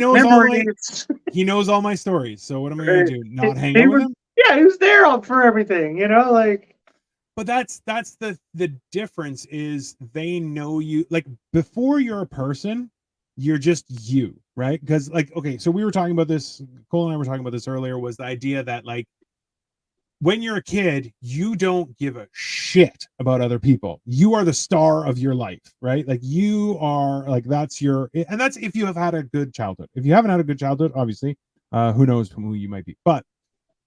knows all my stories. So what am I gonna do? Not hang out with him? Yeah, he was there for everything, you know, like. But that's the difference is they know you, like, before you're a person, you're just you, right? Because like, okay, so we were talking about this, Cole and I were talking about this earlier, was the idea that like when you're a kid, you don't give a shit about other people. You are the star of your life, right? Like you are like, that's if you have had a good childhood. If you haven't had a good childhood, obviously, who knows who you might be. But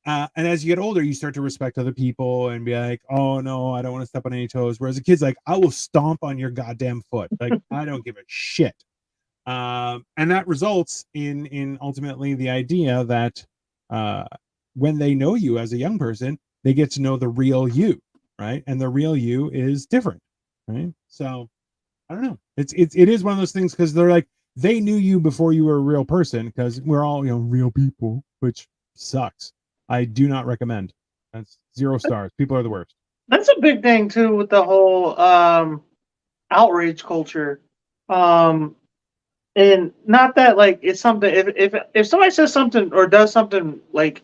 and as you get older, you start to respect other people and be like, oh no, I don't want to step on any toes. Whereas a kid's like, I will stomp on your goddamn foot. Like, I don't give a shit. And that results in ultimately the idea that when they know you as a young person, they get to know the real you, right? And the real you is different, right? So I don't know. It is one of those things because they're like, they knew you before you were a real person, because we're all, real people, which sucks. I do not recommend. That's 0 stars. People are the worst. That's a big thing too with the whole outrage culture. And not that like it's something, if somebody says something or does something like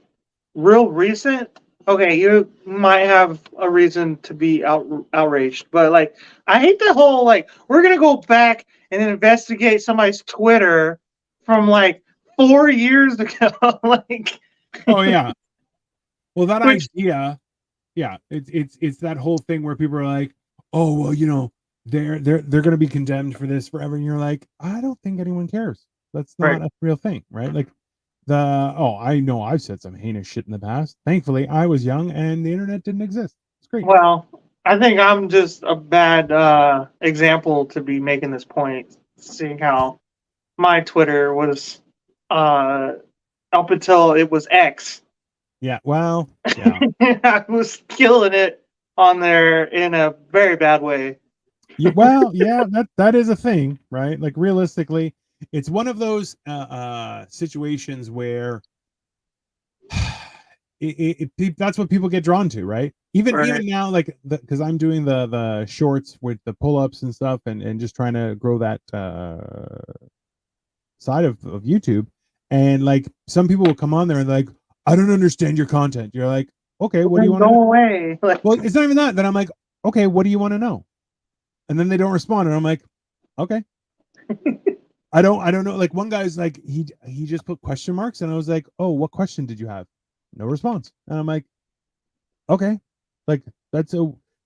real recent, okay, you might have a reason to be outraged. But like, I hate the whole like, we're gonna go back and investigate somebody's Twitter from like 4 years ago. Like, oh yeah. Well, that idea, yeah, it's that whole thing where people are like, oh well, they're going to be condemned for this forever, and you're like, I don't think anyone cares. That's not a real thing, right? Like I know I've said some heinous shit in the past. Thankfully, I was young and the internet didn't exist. It's great. Well, I think I'm just a bad example to be making this point, seeing how my Twitter was up until it was X. Yeah, well, yeah. I was killing it on there in a very bad way. Yeah, well, yeah, that is a thing, right? Like realistically, it's one of those situations where that's what people get drawn to, right? Even now, like because I'm doing the shorts with the pull-ups and stuff, and just trying to grow that side of YouTube, and like some people will come on there and like, I don't understand your content. You're like, okay, what do you want to know? Go away. Well, it's not even that. Then I'm like, okay, what do you want to know? And then they don't respond, and I'm like, okay. I don't know. Like one guy's like, he just put question marks, and I was like, oh, what question did you have? No response. And I'm like, okay, like that's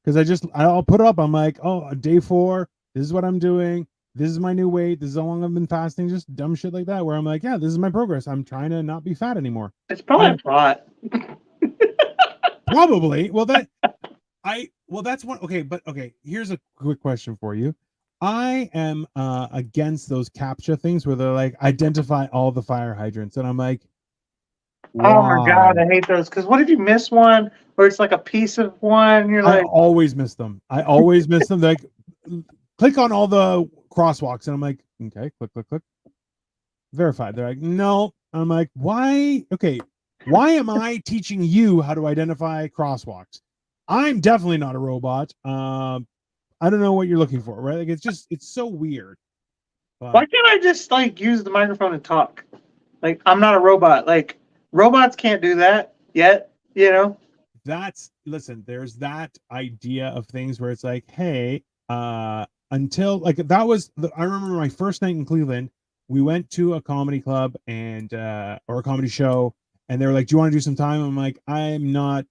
because I'll put it up. I'm like, oh, day 4. This is what I'm doing. this is my new weight. This is how long I've been fasting. Just dumb shit like that, where I'm like, yeah, this is my progress. I'm trying to not be fat anymore. It's probably a plot. Probably. Well, that's one. Okay, but okay. Here's a quick question for you. I am against those CAPTCHA things where they're like, identify all the fire hydrants, and I'm like, why? Oh my god, I hate those. Because what if you miss one, or it's like a piece of one? You're like, I always miss them. Like, click on all the crosswalks, and I'm like, okay, click. Verified. They're like, no. I'm like, why? Okay, why am I teaching you how to identify crosswalks? I'm definitely not a robot. I don't know what you're looking for, right? Like, it's so weird. But why can't I just like use the microphone and talk? Like, I'm not a robot. Like, robots can't do that yet, you know? Listen, there's that idea of things where it's like, hey, until like that was I remember my first night in Cleveland, we went to a comedy club and or a comedy show, and they were like, do you want to do some time? I'm like, I'm not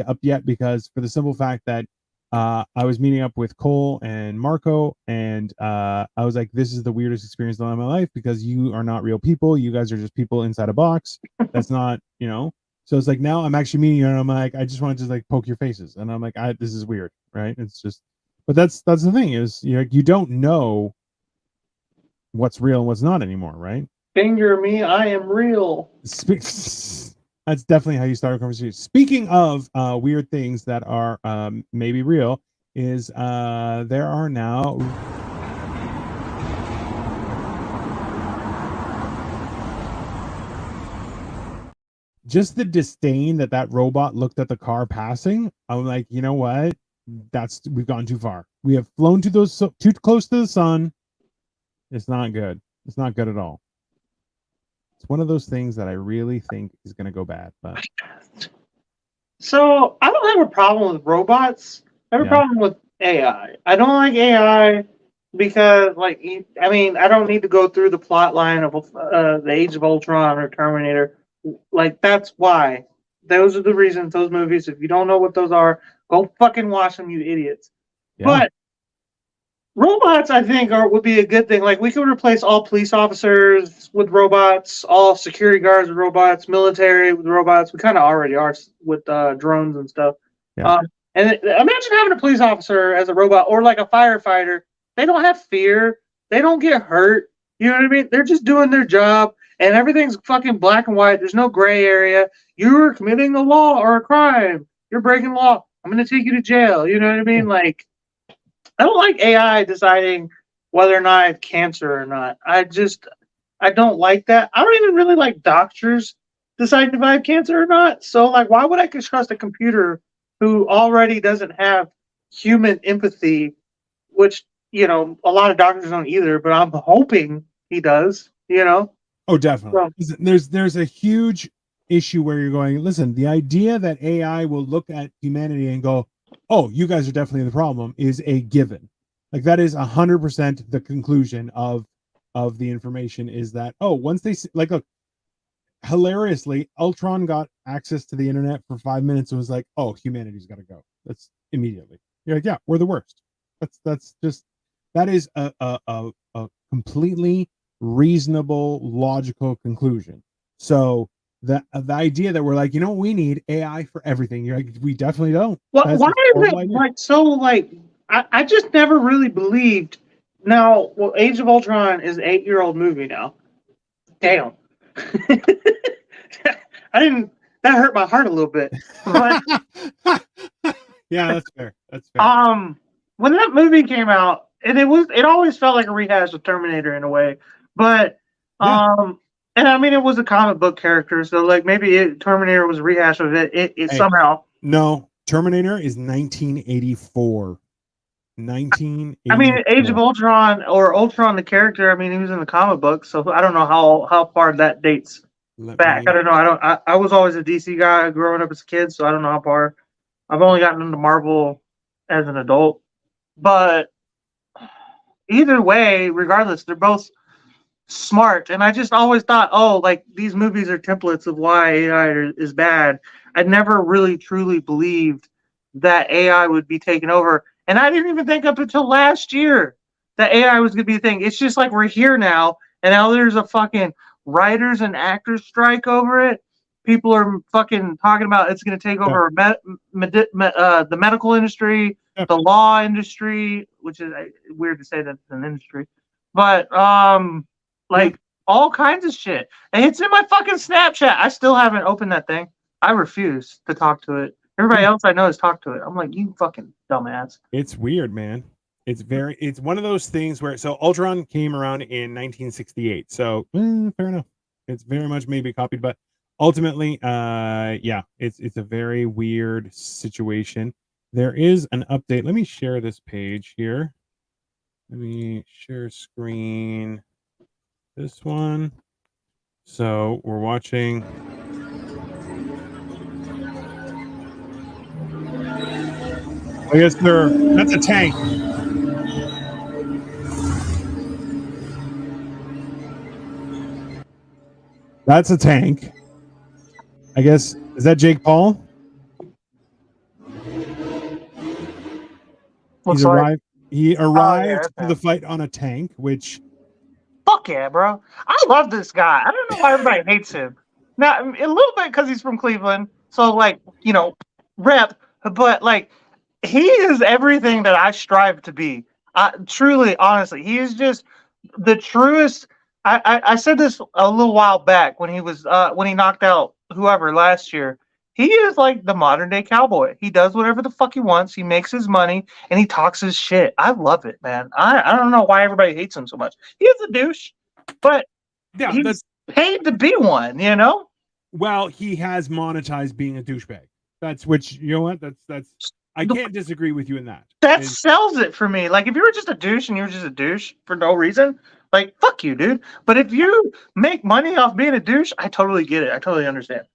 up yet, because for the simple fact that I was meeting up with Cole and Marco, and I was like, this is the weirdest experience of my life, because you are not real people. You guys are just people inside a box. That's not, so it's like, now I'm actually meeting you, and I'm like, I just wanted to like poke your faces, and I'm like, this is weird, right? It's just, but that's the thing is, you don't know what's real and what's not anymore, right? Finger me, I am real. That's definitely how you start a conversation. Speaking of weird things that are maybe real, is there are now just the disdain that robot looked at the car passing. I'm like, you know what? We've gone too far. We have flown too close to the sun. It's not good. It's not good at all. It's one of those things that I really think is going to go bad. But so I don't have a problem with robots. I have a problem with AI. I don't like AI because, like, I mean, I don't need to go through the plot line of the Age of Ultron or Terminator. Like, that's why. Those are the reasons. Those movies. If you don't know what those are, go fucking watch them, you idiots. Yeah. But robots, I think, would be a good thing. Like, we could replace all police officers with robots, all security guards with robots, military with robots. We kind of already are with drones and stuff. Yeah. And imagine having a police officer as a robot, or like a firefighter. They don't have fear. They don't get hurt. You know what I mean? They're just doing their job, and everything's fucking black and white. There's no gray area. You're committing a law or a crime. You're breaking law. I'm going to take you to jail. You know what I mean? Like, I don't like AI deciding whether or not I have cancer or not. I don't like that. I don't even really like doctors deciding if I have cancer or not. So, like, why would I trust a computer who already doesn't have human empathy, which, a lot of doctors don't either, but I'm hoping he does, Oh, definitely. So, there's a huge issue where you're going, listen, the idea that AI will look at humanity and go, oh, you guys are definitely the problem, is a given. Like, that is 100% the conclusion of the information, is that, oh, once they see, like, look, hilariously, Ultron got access to the internet for 5 minutes and was like, oh, humanity's got to go. That's immediately. You're like, yeah, we're the worst. That is a completely reasonable, logical conclusion. So the idea that we're like, we need AI for everything. You're like, we definitely don't. Well, why is it like so? Like, I just never really believed. Now, well, Age of Ultron is an 8-year-old movie now. Damn. That hurt my heart a little bit. But, yeah, that's fair. That's fair. When that movie came out, and it always felt like a rehash of Terminator in a way. But and I mean, it was a comic book character, so like maybe Terminator was a rehash of it. It somehow. No, Terminator is 1984. 1984. I mean, Age of Ultron, or Ultron the character. I mean, he was in the comic book, so I don't know how far that dates back. I don't know. I was always a DC guy growing up as a kid, so I don't know how far. I've only gotten into Marvel as an adult, but either way, regardless, they're both smart. And I just always thought, oh, like, these movies are templates of why AI is bad. I never really truly believed that AI would be taken over. And I didn't even think up until last year that AI was going to be a thing. It's just like we're here now, and now there's a fucking writers and actors strike over it. People are fucking talking about it's going to take over the medical industry, the law industry, which is weird to say that it's an industry, but like all kinds of shit. And it's in my fucking Snapchat. I still haven't opened that thing. I refuse to talk to it. Everybody else I know has talked to it. I'm like, you fucking dumbass. It's weird, man. It's one of those things where, so Ultron came around in 1968. So fair enough. It's very much maybe copied, but ultimately, yeah, it's a very weird situation. There is an update. Let me share this page here. Let me share screen. This one. So we're watching. I guess that's a tank. That's a tank. I guess, is that Jake Paul? He arrived to the fight on a tank, which fuck yeah, bro. I love this guy. I don't know why everybody hates him. Now, a little bit because he's from Cleveland, so like, you know, rep, but like he is everything that I strive to be. Truly, honestly, he is just the truest. I said this a little while back when he knocked out whoever last year. He is like the modern day cowboy. He does whatever the fuck he wants. He makes his money and he talks his shit. I love it, man. I don't know why everybody hates him so much. He is a douche, but he's paid to be one, you know? Well, he has monetized being a douchebag. That's which, you know what? That's I can't disagree with you in that. That sells it for me. Like if you were just a douche and you were just a douche for no reason, like fuck you, dude. But if you make money off being a douche, I totally get it. I totally understand.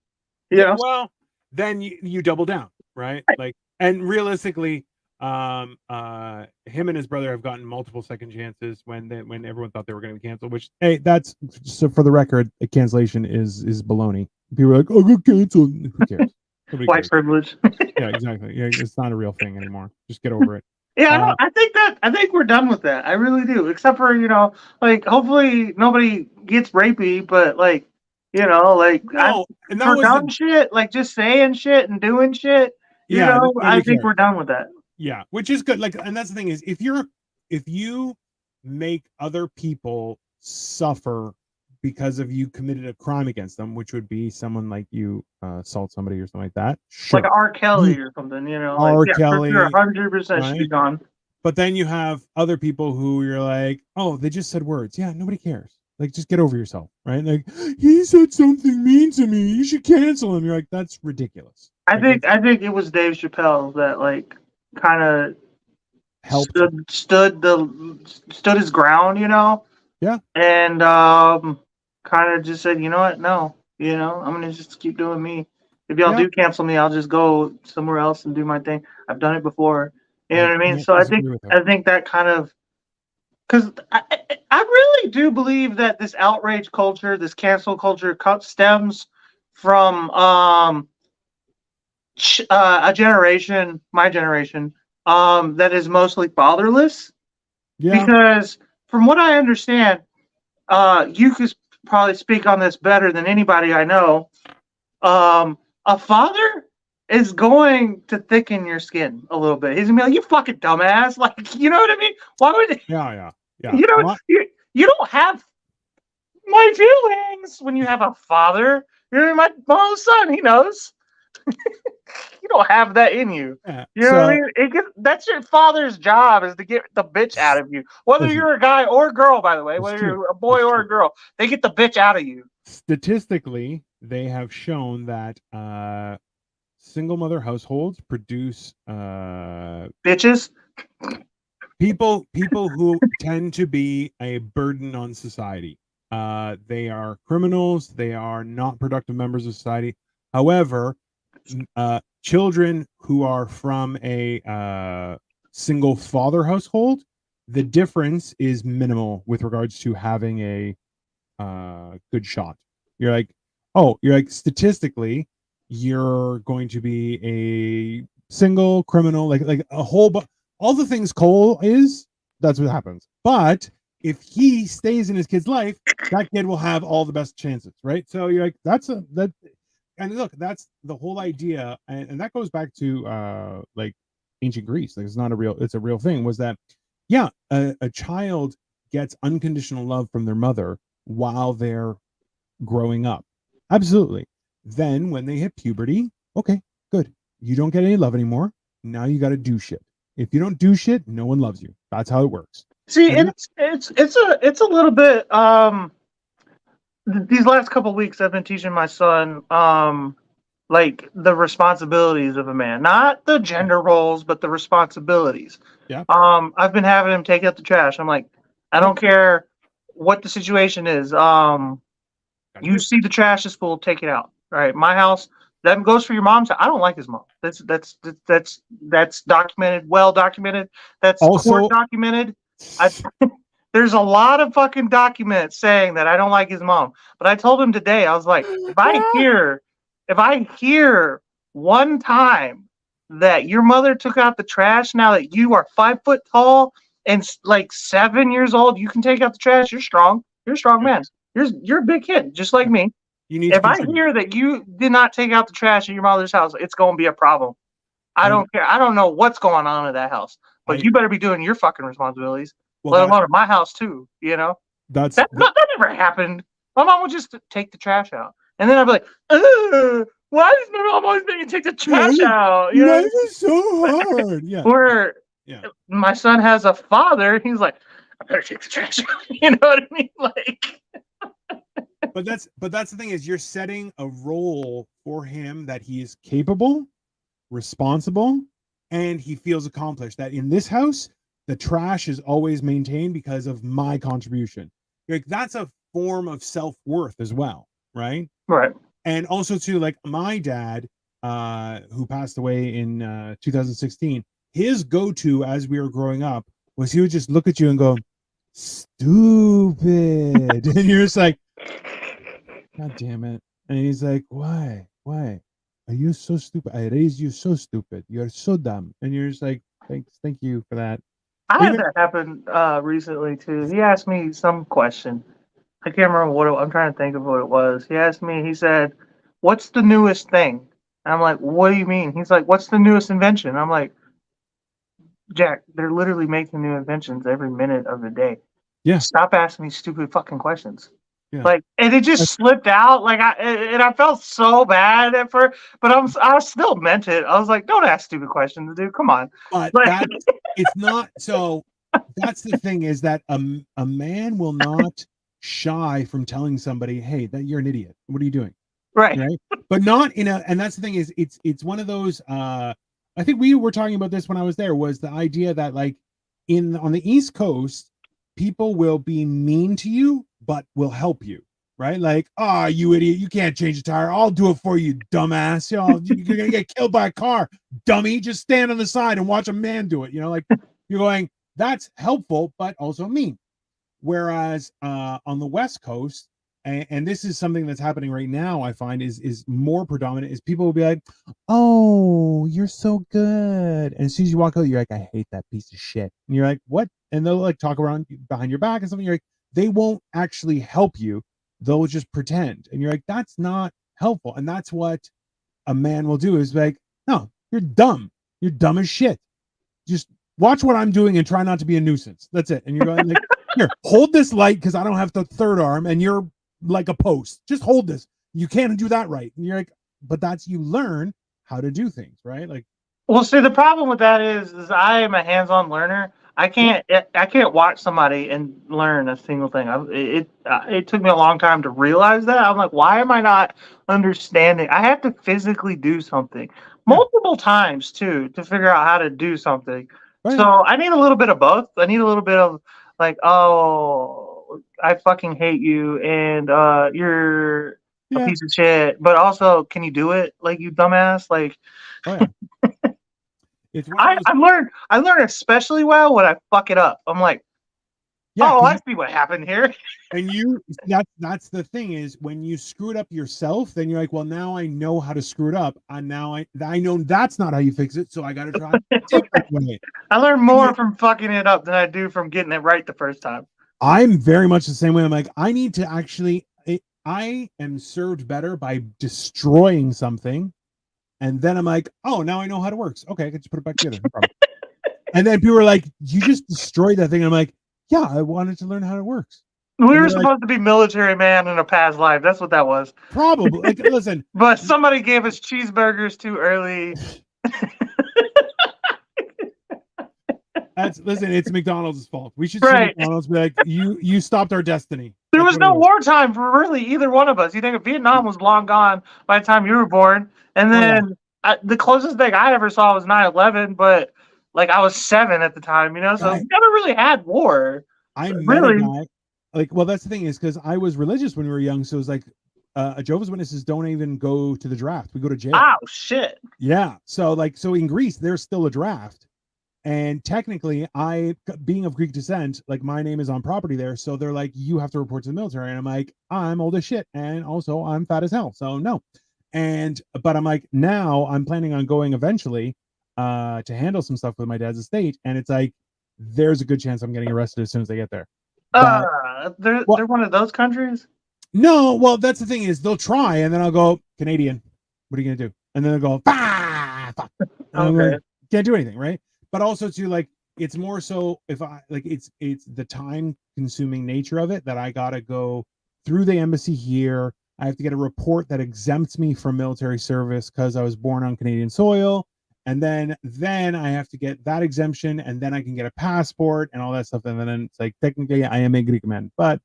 Yeah. Well, then you double down, right? Like, and realistically, him and his brother have gotten multiple second chances when everyone thought they were going to be canceled. Which, hey, that's so for the record, a cancellation is baloney. People are like, "Oh, go canceled." Who cares? White privilege. Yeah, exactly. Yeah, it's not a real thing anymore. Just get over it. Yeah, I think we're done with that. I really do. Except for, you know, like hopefully nobody gets rapey, but like, you know, like for dumb shit, like just saying shit and doing shit. You know, I think we're done with that. Yeah, which is good. Like, and that's the thing is, if you make other people suffer because of you committed a crime against them, which would be someone like you assault somebody or something like that, sure. Like R. Kelly or something, you know, R. Kelly, 100% should be gone. But then you have other people who you're like, oh, they just said words. Yeah, nobody cares. Like, just get over yourself, right? Like, he said something mean to me. You should cancel him. You're like, that's ridiculous. I think it was Dave Chappelle that like kind of helped stood his ground, you know. Yeah. And kind of just said, you know what? No, you know, I'm gonna just keep doing me. If y'all do cancel me, I'll just go somewhere else and do my thing. I've done it before. You know what I mean? So I think that kind of, because I really do believe that this outrage culture, this cancel culture, stems from a generation, my generation, that is mostly fatherless. Yeah. Because from what I understand, you could probably speak on this better than anybody I know. A father is going to thicken your skin a little bit. He's gonna be like, "You fucking dumbass!" Like, you know what I mean? Why would? Yeah. You know, you don't have my feelings when you have a father. You're my own son. He knows. You don't have that in you. Yeah. You know what I mean? That's your father's job, is to get the bitch out of you. Whether you're a guy or a girl, by the way, whether you're a boy or a girl, they get the bitch out of you. Statistically, they have shown that single mother households produce bitches. People who tend to be a burden on society. They are criminals. They are not productive members of society. However, children who are from a single father household, the difference is minimal with regards to having a good shot. You're like statistically, you're going to be a single criminal, like a whole all the things Cole is, that's what happens. But if he stays in his kid's life, that kid will have all the best chances, right? So you're like, and look, that's the whole idea, and that goes back to like ancient Greece. Like it's a real thing. Was that, yeah, a child gets unconditional love from their mother while they're growing up. Absolutely. Then when they hit puberty, okay, good. You don't get any love anymore. Now you got to do shit. If you don't do shit, no one loves you. That's how it works. See, it's a little bit these last couple of weeks I've been teaching my son like the responsibilities of a man, not the gender roles, but the responsibilities. Yeah. I've been having him take out the trash. I'm like, I don't care what the situation is. You see the trash is full, take it out. All right, my house. That goes for your mom's house. I don't like his mom. That's documented, well documented. That's also court documented. There's a lot of fucking documents saying that I don't like his mom. But I told him today, I was like, if I hear one time that your mother took out the trash, now that you are 5 foot tall and like 7 years old, you can take out the trash. You're strong. You're a strong man. You're a big kid, just like me. If I hear that you did not take out the trash in your mother's house, it's going to be a problem. I don't care. I don't know what's going on in that house, but you better be doing your fucking responsibilities. Let alone at my house too. You know, that never happened. My mom would just take the trash out, and then I'd be like, "Why does my mom always make me take the trash out?" You know, life is so hard. Yeah. Where my son has a father, he's like, "I better take the trash out." You know what I mean? Like. But that's the thing is you're setting a role for him that he is capable, responsible, and he feels accomplished. That in this house, the trash is always maintained because of my contribution. Like that's a form of self-worth as well, right? Right. And also too, like my dad, who passed away in 2016, his go-to as we were growing up was he would just look at you and go, "Stupid," and you're just like, "God damn it!" And he's like, "Why? Why are you so stupid? I raised you so stupid. You're so dumb." And you're just like, thank you for that." I had that happen recently too. He asked me some question. I can't remember I'm trying to think of what it was. He asked me, he said, "What's the newest thing?" And I'm like, "What do you mean?" He's like, "What's the newest invention?" I'm like, "Jack, they're literally making new inventions every minute of the day. Yeah. Stop asking me stupid fucking questions." Yeah. Like, and it just slipped out. Like, I felt so bad at first, but I still meant it. I was like, "Don't ask stupid questions, dude. Come on." But it's not. So that's the thing is that a man will not shy from telling somebody, "Hey, that you're an idiot. What are you doing?" Right. But not in a. And that's the thing is, it's one of those. I think we were talking about this when I was there. Was the idea that like on the East Coast, people will be mean to you, but will help you, right? Like, "Oh, you idiot, you can't change a tire. I'll do it for you, dumbass. You're gonna get killed by a car, dummy. Just stand on the side and watch a man do it." You know, like you're going, that's helpful, but also mean. Whereas on the West Coast, and this is something that's happening right now, I find is more predominant, is people will be like, "Oh, you're so good." And as soon as you walk out, you're like, "I hate that piece of shit." And you're like, "What?" And they'll like talk around behind your back and something. You're like, they won't actually help you. They'll just pretend. And you're like, that's not helpful. And that's what a man will do is like, "No, you're dumb. You're dumb as shit. Just watch what I'm doing and try not to be a nuisance. That's it." And you're going like, "Here, hold this light because I don't have the third arm and you're like a post. Just hold this. You can't do that right." And you're like, but that's, you learn how to do things, right? Like, well, see, the problem with that is I am a hands-on learner. I can't watch somebody and learn a single thing. It took me a long time to realize that. I'm like, why am I not understanding? I have to physically do something multiple times too to figure out how to do something. Right. So I need a little bit of both. I need a little bit of like, "Oh, I fucking hate you, and you're a piece of shit." But also, can you do it? Like, you dumbass. Like, I learn especially well when I fuck it up. I'm like, Yeah, oh, I see what happened here. And that's the thing is when you screw it up yourself, then you're like, well, now I know how to screw it up, and now I know that's not how you fix it, so I got to try a different way. I learn more from fucking it up than I do from getting it right the first time. I'm very much the same way. I'm like, I need to actually. I am served better by destroying something, and then I'm like, oh, now I know how it works. Okay, I can just put it back together. No problem. And then people are like, you just destroyed that thing. I'm like, yeah, I wanted to learn how it works. We were supposed to be military man in a past life. That's what that was. Probably. Like, listen. But somebody gave us cheeseburgers too early. Listen, it's McDonald's fault. We should sue McDonald's, be like, you stopped our destiny. There was no wartime for really either one of us. You think Vietnam was long gone by the time you were born. And then the closest thing I ever saw was 9/11, but like I was 7 at the time, you know, so we never really had war. I met a guy. Like, well, that's the thing is because I was religious when we were young, so it was like Jehovah's Witnesses don't even go to the draft. We go to jail. Oh shit. Yeah. So in Greece, there's still a draft. And technically, being of Greek descent, like my name is on property there. So they're like, you have to report to the military. And I'm like, I'm old as shit. And also I'm fat as hell. So no. But I'm like, now I'm planning on going eventually to handle some stuff with my dad's estate. And it's like, there's a good chance I'm getting arrested as soon as I get there. They're one of those countries? No, well, that's the thing is they'll try. And then I'll go, Canadian, what are you going to do? And then they'll go, fuck. Okay. Like, can't do anything, right? But also to like, it's more so if I like, it's the time consuming nature of it that I got to go through the embassy here. I have to get a report that exempts me from military service because I was born on Canadian soil. And then I have to get that exemption and then I can get a passport and all that stuff. And then it's like, technically I am a Greek man, but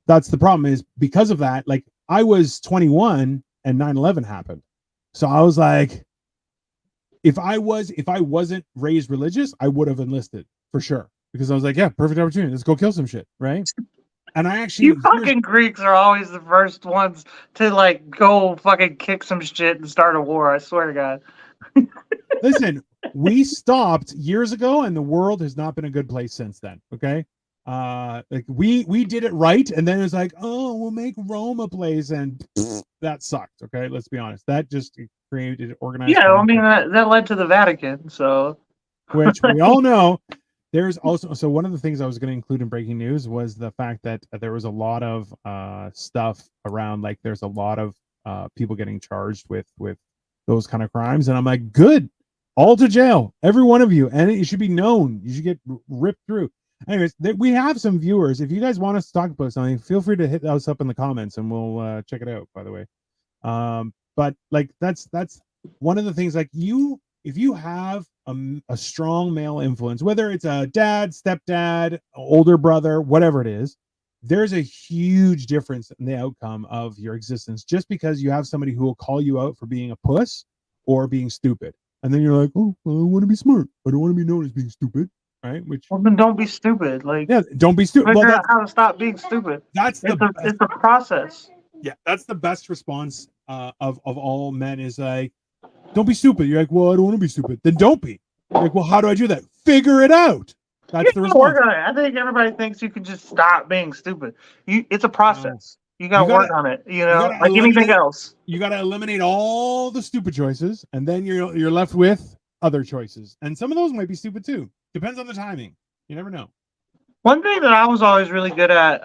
that's the problem is because of that, like I was 21 and 9/11 happened. So I was like, if I wasn't raised religious, I would have enlisted for sure because I was like, yeah, perfect opportunity. Let's go kill some shit, right? And I actually, you fucking Greeks are always the first ones to like go fucking kick some shit and start a war. I swear to God. Listen, we stopped years ago, and the world has not been a good place since then. Okay, like we did it right, and then it was like, oh, we'll make Rome a place, and that sucked. Okay, let's be honest. That just created organized. Yeah, I mean that led to the Vatican, so which we all know. There's also one of the things I was going to include in breaking news was the fact that there was a lot of stuff around, like there's a lot of people getting charged with those kind of crimes, and I'm like, good, all to jail, every one of you, and it should be known. You should get ripped through. Anyways, we have some viewers. If you guys want us to talk about something, feel free to hit us up in the comments, and we'll check it out. By the way, but like that's one of the things. Like if you have a strong male influence, whether it's a dad, stepdad, older brother, whatever it is, there's a huge difference in the outcome of your existence just because you have somebody who will call you out for being a puss or being stupid. And then you're like, oh, well, I want to be smart. I don't want to be known as being stupid. Right? Which, well, then don't be stupid. Like, yeah, don't be stupid. Figure out how to stop being stupid. It's a process. Yeah, that's the best response of all men is like, don't be stupid. You're like, well, I don't want to be stupid. Then don't be. You're like, well, how do I do that? Figure it out. That's the response. Work on it. I think everybody thinks you can just stop being stupid. It's a process. You gotta work on it. You know, like anything else. You gotta eliminate all the stupid choices, and then you're left with other choices. And some of those might be stupid too. Depends on the timing. You never know. One thing that I was always really good at,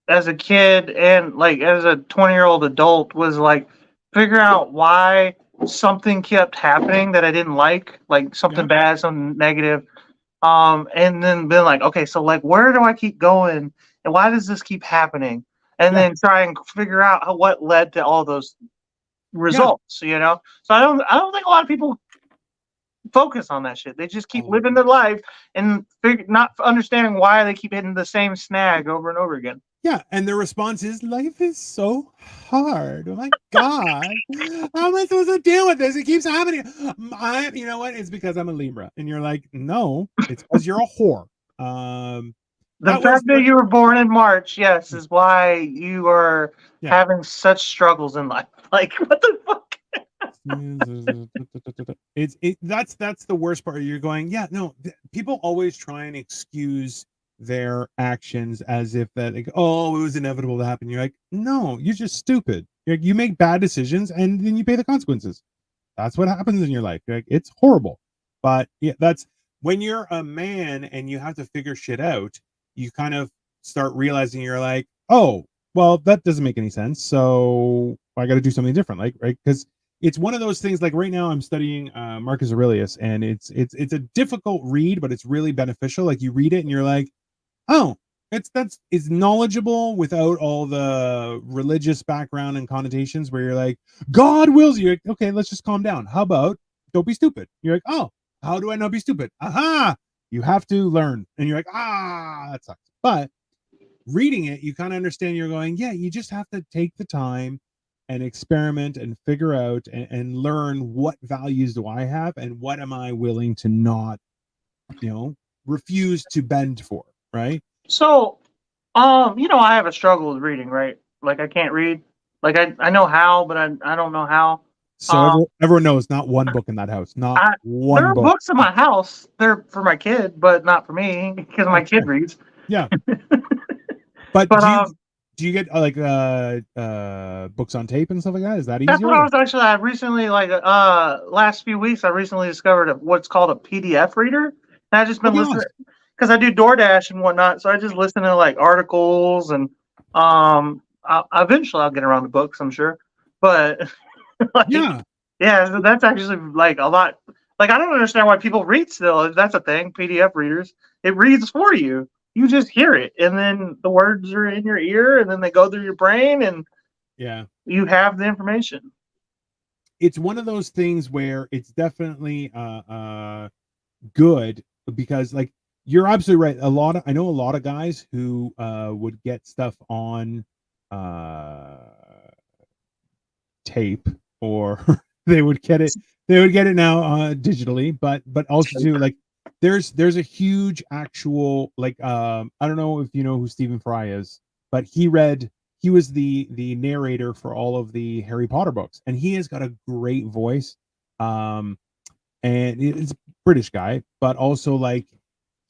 as a kid and like as a 20-year-old adult, was like figure out why something kept happening that I didn't like something bad, something negative. And then been like, okay, so like where do I keep going and why does this keep happening? And then try and figure out what led to all those results, you know? So I don't think a lot of people focus on that shit. They just keep living their life and not understanding why they keep hitting the same snag over and over again. Yeah, and the response is, life is so hard. Oh my God. How am I supposed to deal with this? It keeps happening. You know what? It's because I'm a Libra. And you're like, no, it's because you're a whore. The fact that you were born in March, yes, is why you are having such struggles in life. Like, what the fuck? That's the worst part. You're going, yeah, no. People always try and excuse their actions as if that, like, oh, it was inevitable to happen. You're like, no, you're just stupid. You make bad decisions and then you pay the consequences. That's what happens in your life. You're like, it's horrible. But yeah, that's when you're a man and you have to figure shit out. You kind of start realizing you're like, oh, well, that doesn't make any sense. So I got to do something different, like, right? Because it's one of those things. Like right now, I'm studying Marcus Aurelius, and it's a difficult read, but it's really beneficial. Like you read it, and you're like, oh, it's knowledgeable without all the religious background and connotations. Where you're like, God wills you. Like, okay, let's just calm down. How about don't be stupid? You're like, oh, how do I not be stupid? Aha! You have to learn, and you're like, ah, that sucks. But reading it, you kind of understand. You're going, yeah, you just have to take the time and experiment and figure out and learn what values do I have and what am I willing to not, refuse to bend for, right? So, I have a struggle with reading, right? Like I can't read. Like I know how, but I don't know how. So everyone knows not one book in that house, not one there are book. books in my house. They're for my kid, but not for me because my kid reads. Yeah. But do you get books on tape and stuff like that? Is that easier? That's what I recently last few weeks I recently discovered what's called a PDF reader. And I've just been listening because I do DoorDash and whatnot, so I just listen to like articles and eventually I'll get around to books, I'm sure. But yeah, so that's actually like a lot. Like I don't understand why people read still. If that's a thing, PDF readers, it reads for you. You just hear it, and then the words are in your ear, and then they go through your brain, and you have the information. It's one of those things where it's definitely good because, like, you're absolutely right. I know a lot of guys who would get stuff on tape, or they would get it now digitally, but also too, like, there's a huge actual, like, I don't know if you know who Stephen Fry is, but he was the narrator for all of the Harry Potter books, and he has got a great voice, and it's a British guy, but also, like,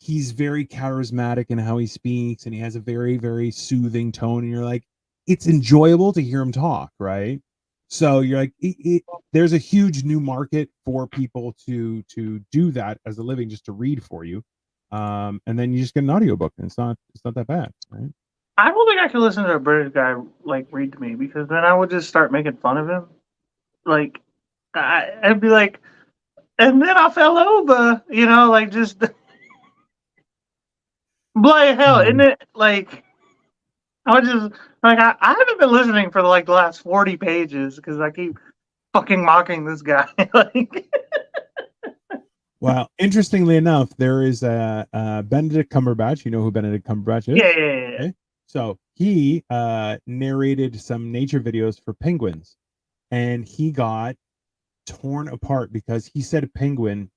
he's very charismatic in how he speaks, and he has a very, very soothing tone, and you're like, it's enjoyable to hear him talk, right? So you're like, there's a huge new market for people to do that as a living, just to read for you, and then you just get an audiobook, and it's not that bad, right? I don't think I could listen to a British guy like read to me, because then I would just start making fun of him. Like I'd be like, and then I fell over, like just bloody hell, isn't it? Like I would just like I haven't been listening for like the last 40 pages because I keep fucking mocking this guy. Like, well, interestingly enough, there is a Benedict Cumberbatch. You know who Benedict Cumberbatch is? Yeah. Okay. So he narrated some nature videos for penguins, and he got torn apart because he said penguin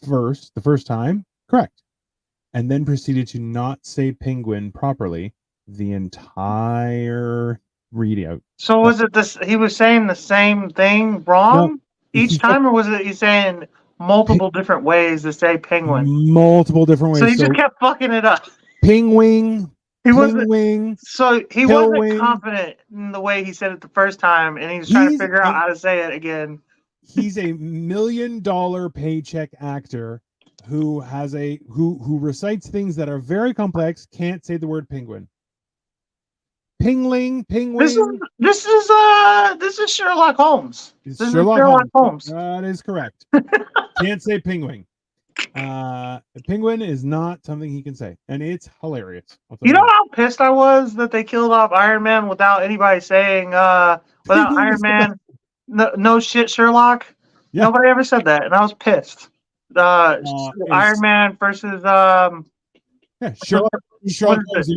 the first time, correct, and then proceeded to not say penguin properly the entire readout. So was it this? He was saying the same thing wrong each time, or was it he saying multiple different ways to say penguin? Multiple different ways. So he just kept fucking it up. Penguin. He wasn't confident in the way he said it the first time, and he was trying to figure out how to say it again. He's a $1 million paycheck actor who has who recites things that are very complex, can't say the word penguin. Penguin. This is Sherlock Holmes. This is Sherlock Holmes. That is correct. Can't say penguin. Penguin is not something he can say, and it's hilarious. You know how pissed I was that they killed off Iron Man without anybody saying without Iron Man, no shit, Sherlock. Yeah. Nobody ever said that, and I was pissed. Iron Man versus Sherlock Holmes.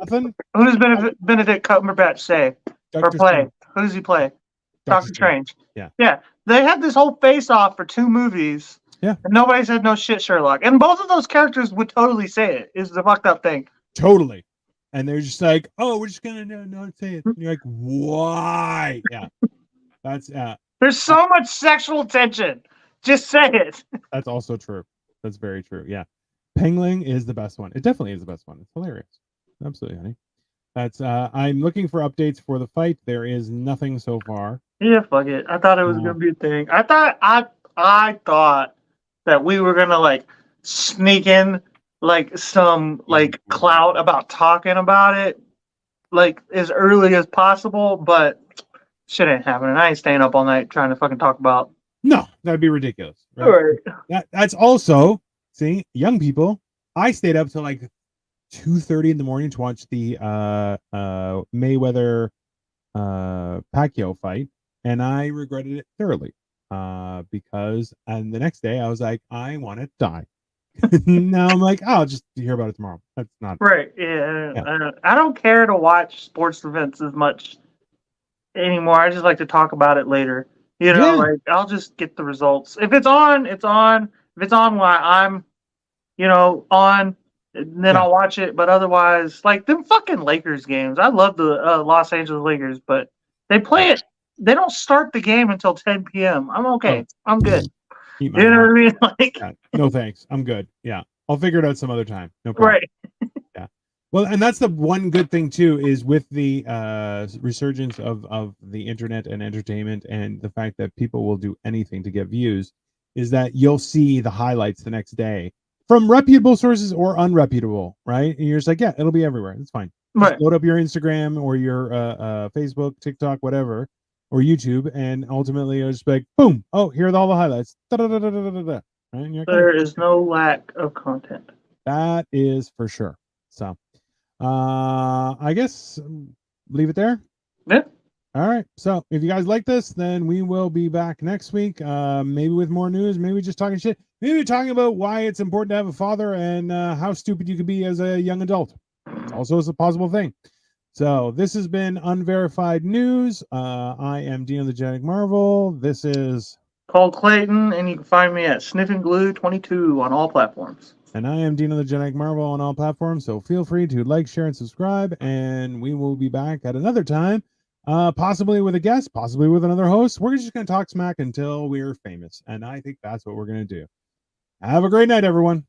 Nothing. Who does Benedict Cumberbatch say or play? Who does he play? Doctor Strange. Yeah. They had this whole face-off for 2 movies. Yeah. And nobody said no shit, Sherlock. And both of those characters would totally say it. Is the fucked up thing. Totally. And they're just like, oh, we're just gonna not say it. And you're like, why? Yeah. That's There's so much sexual tension. Just say it. That's also true. That's very true. Yeah. Pengling is the best one. It definitely is the best one. It's hilarious. Absolutely, honey. That's I'm looking for updates for the fight. There is nothing so far. Yeah, fuck it. I thought it was gonna be a thing. I thought that we were gonna like sneak in like some like clout about talking about it like as early as possible, but shit ain't happening. I ain't staying up all night trying to fucking talk about. No, that'd be ridiculous. Right? That's also, see, young people. I stayed up till like 2:30 in the morning to watch the Mayweather Pacquiao fight, and I regretted it thoroughly because and the next day I was like, I want to die. Now I'm like, oh, I'll just hear about it tomorrow. That's not right. Yeah. I don't care to watch sports events as much anymore. I just like to talk about it later. You know, like I'll just get the results. If it's on, it's on. If it's on while I'm, on, then I'll watch it. But otherwise, like them fucking Lakers games. I love the Los Angeles Lakers, but they play it. They don't start the game until 10 p.m. I'm okay. I'm good. You know what I mean? Like, no thanks. I'm good. Yeah, I'll figure it out some other time. No problem. Right. Yeah. Well, and that's the one good thing too is with the resurgence of the internet and entertainment and the fact that people will do anything to get views, is that you'll see the highlights the next day from reputable sources or unreputable, right? And you're just like, yeah, it'll be everywhere. It's fine. Just load up your Instagram or your Facebook, TikTok, whatever, or YouTube, and ultimately it'll just be like, boom, oh, here are all the highlights. Right? There is no lack of content. That is for sure. So I guess leave it there. Yeah. All right. So if you guys like this, then we will be back next week. Maybe with more news, maybe just talking shit, maybe talking about why it's important to have a father and how stupid you could be as a young adult. It's also a possible thing. So this has been Unverified News. I am Dino the Genetic Marvel. This is Paul Clayton, and you can find me at Sniffing Glue 22 on all platforms. And I am Dino the Genetic Marvel on all platforms. So feel free to like, share, and subscribe. And we will be back at another time, possibly with a guest, possibly with another host. We're just going to talk smack until we're famous. And I think that's what we're going to do. Have a great night, everyone.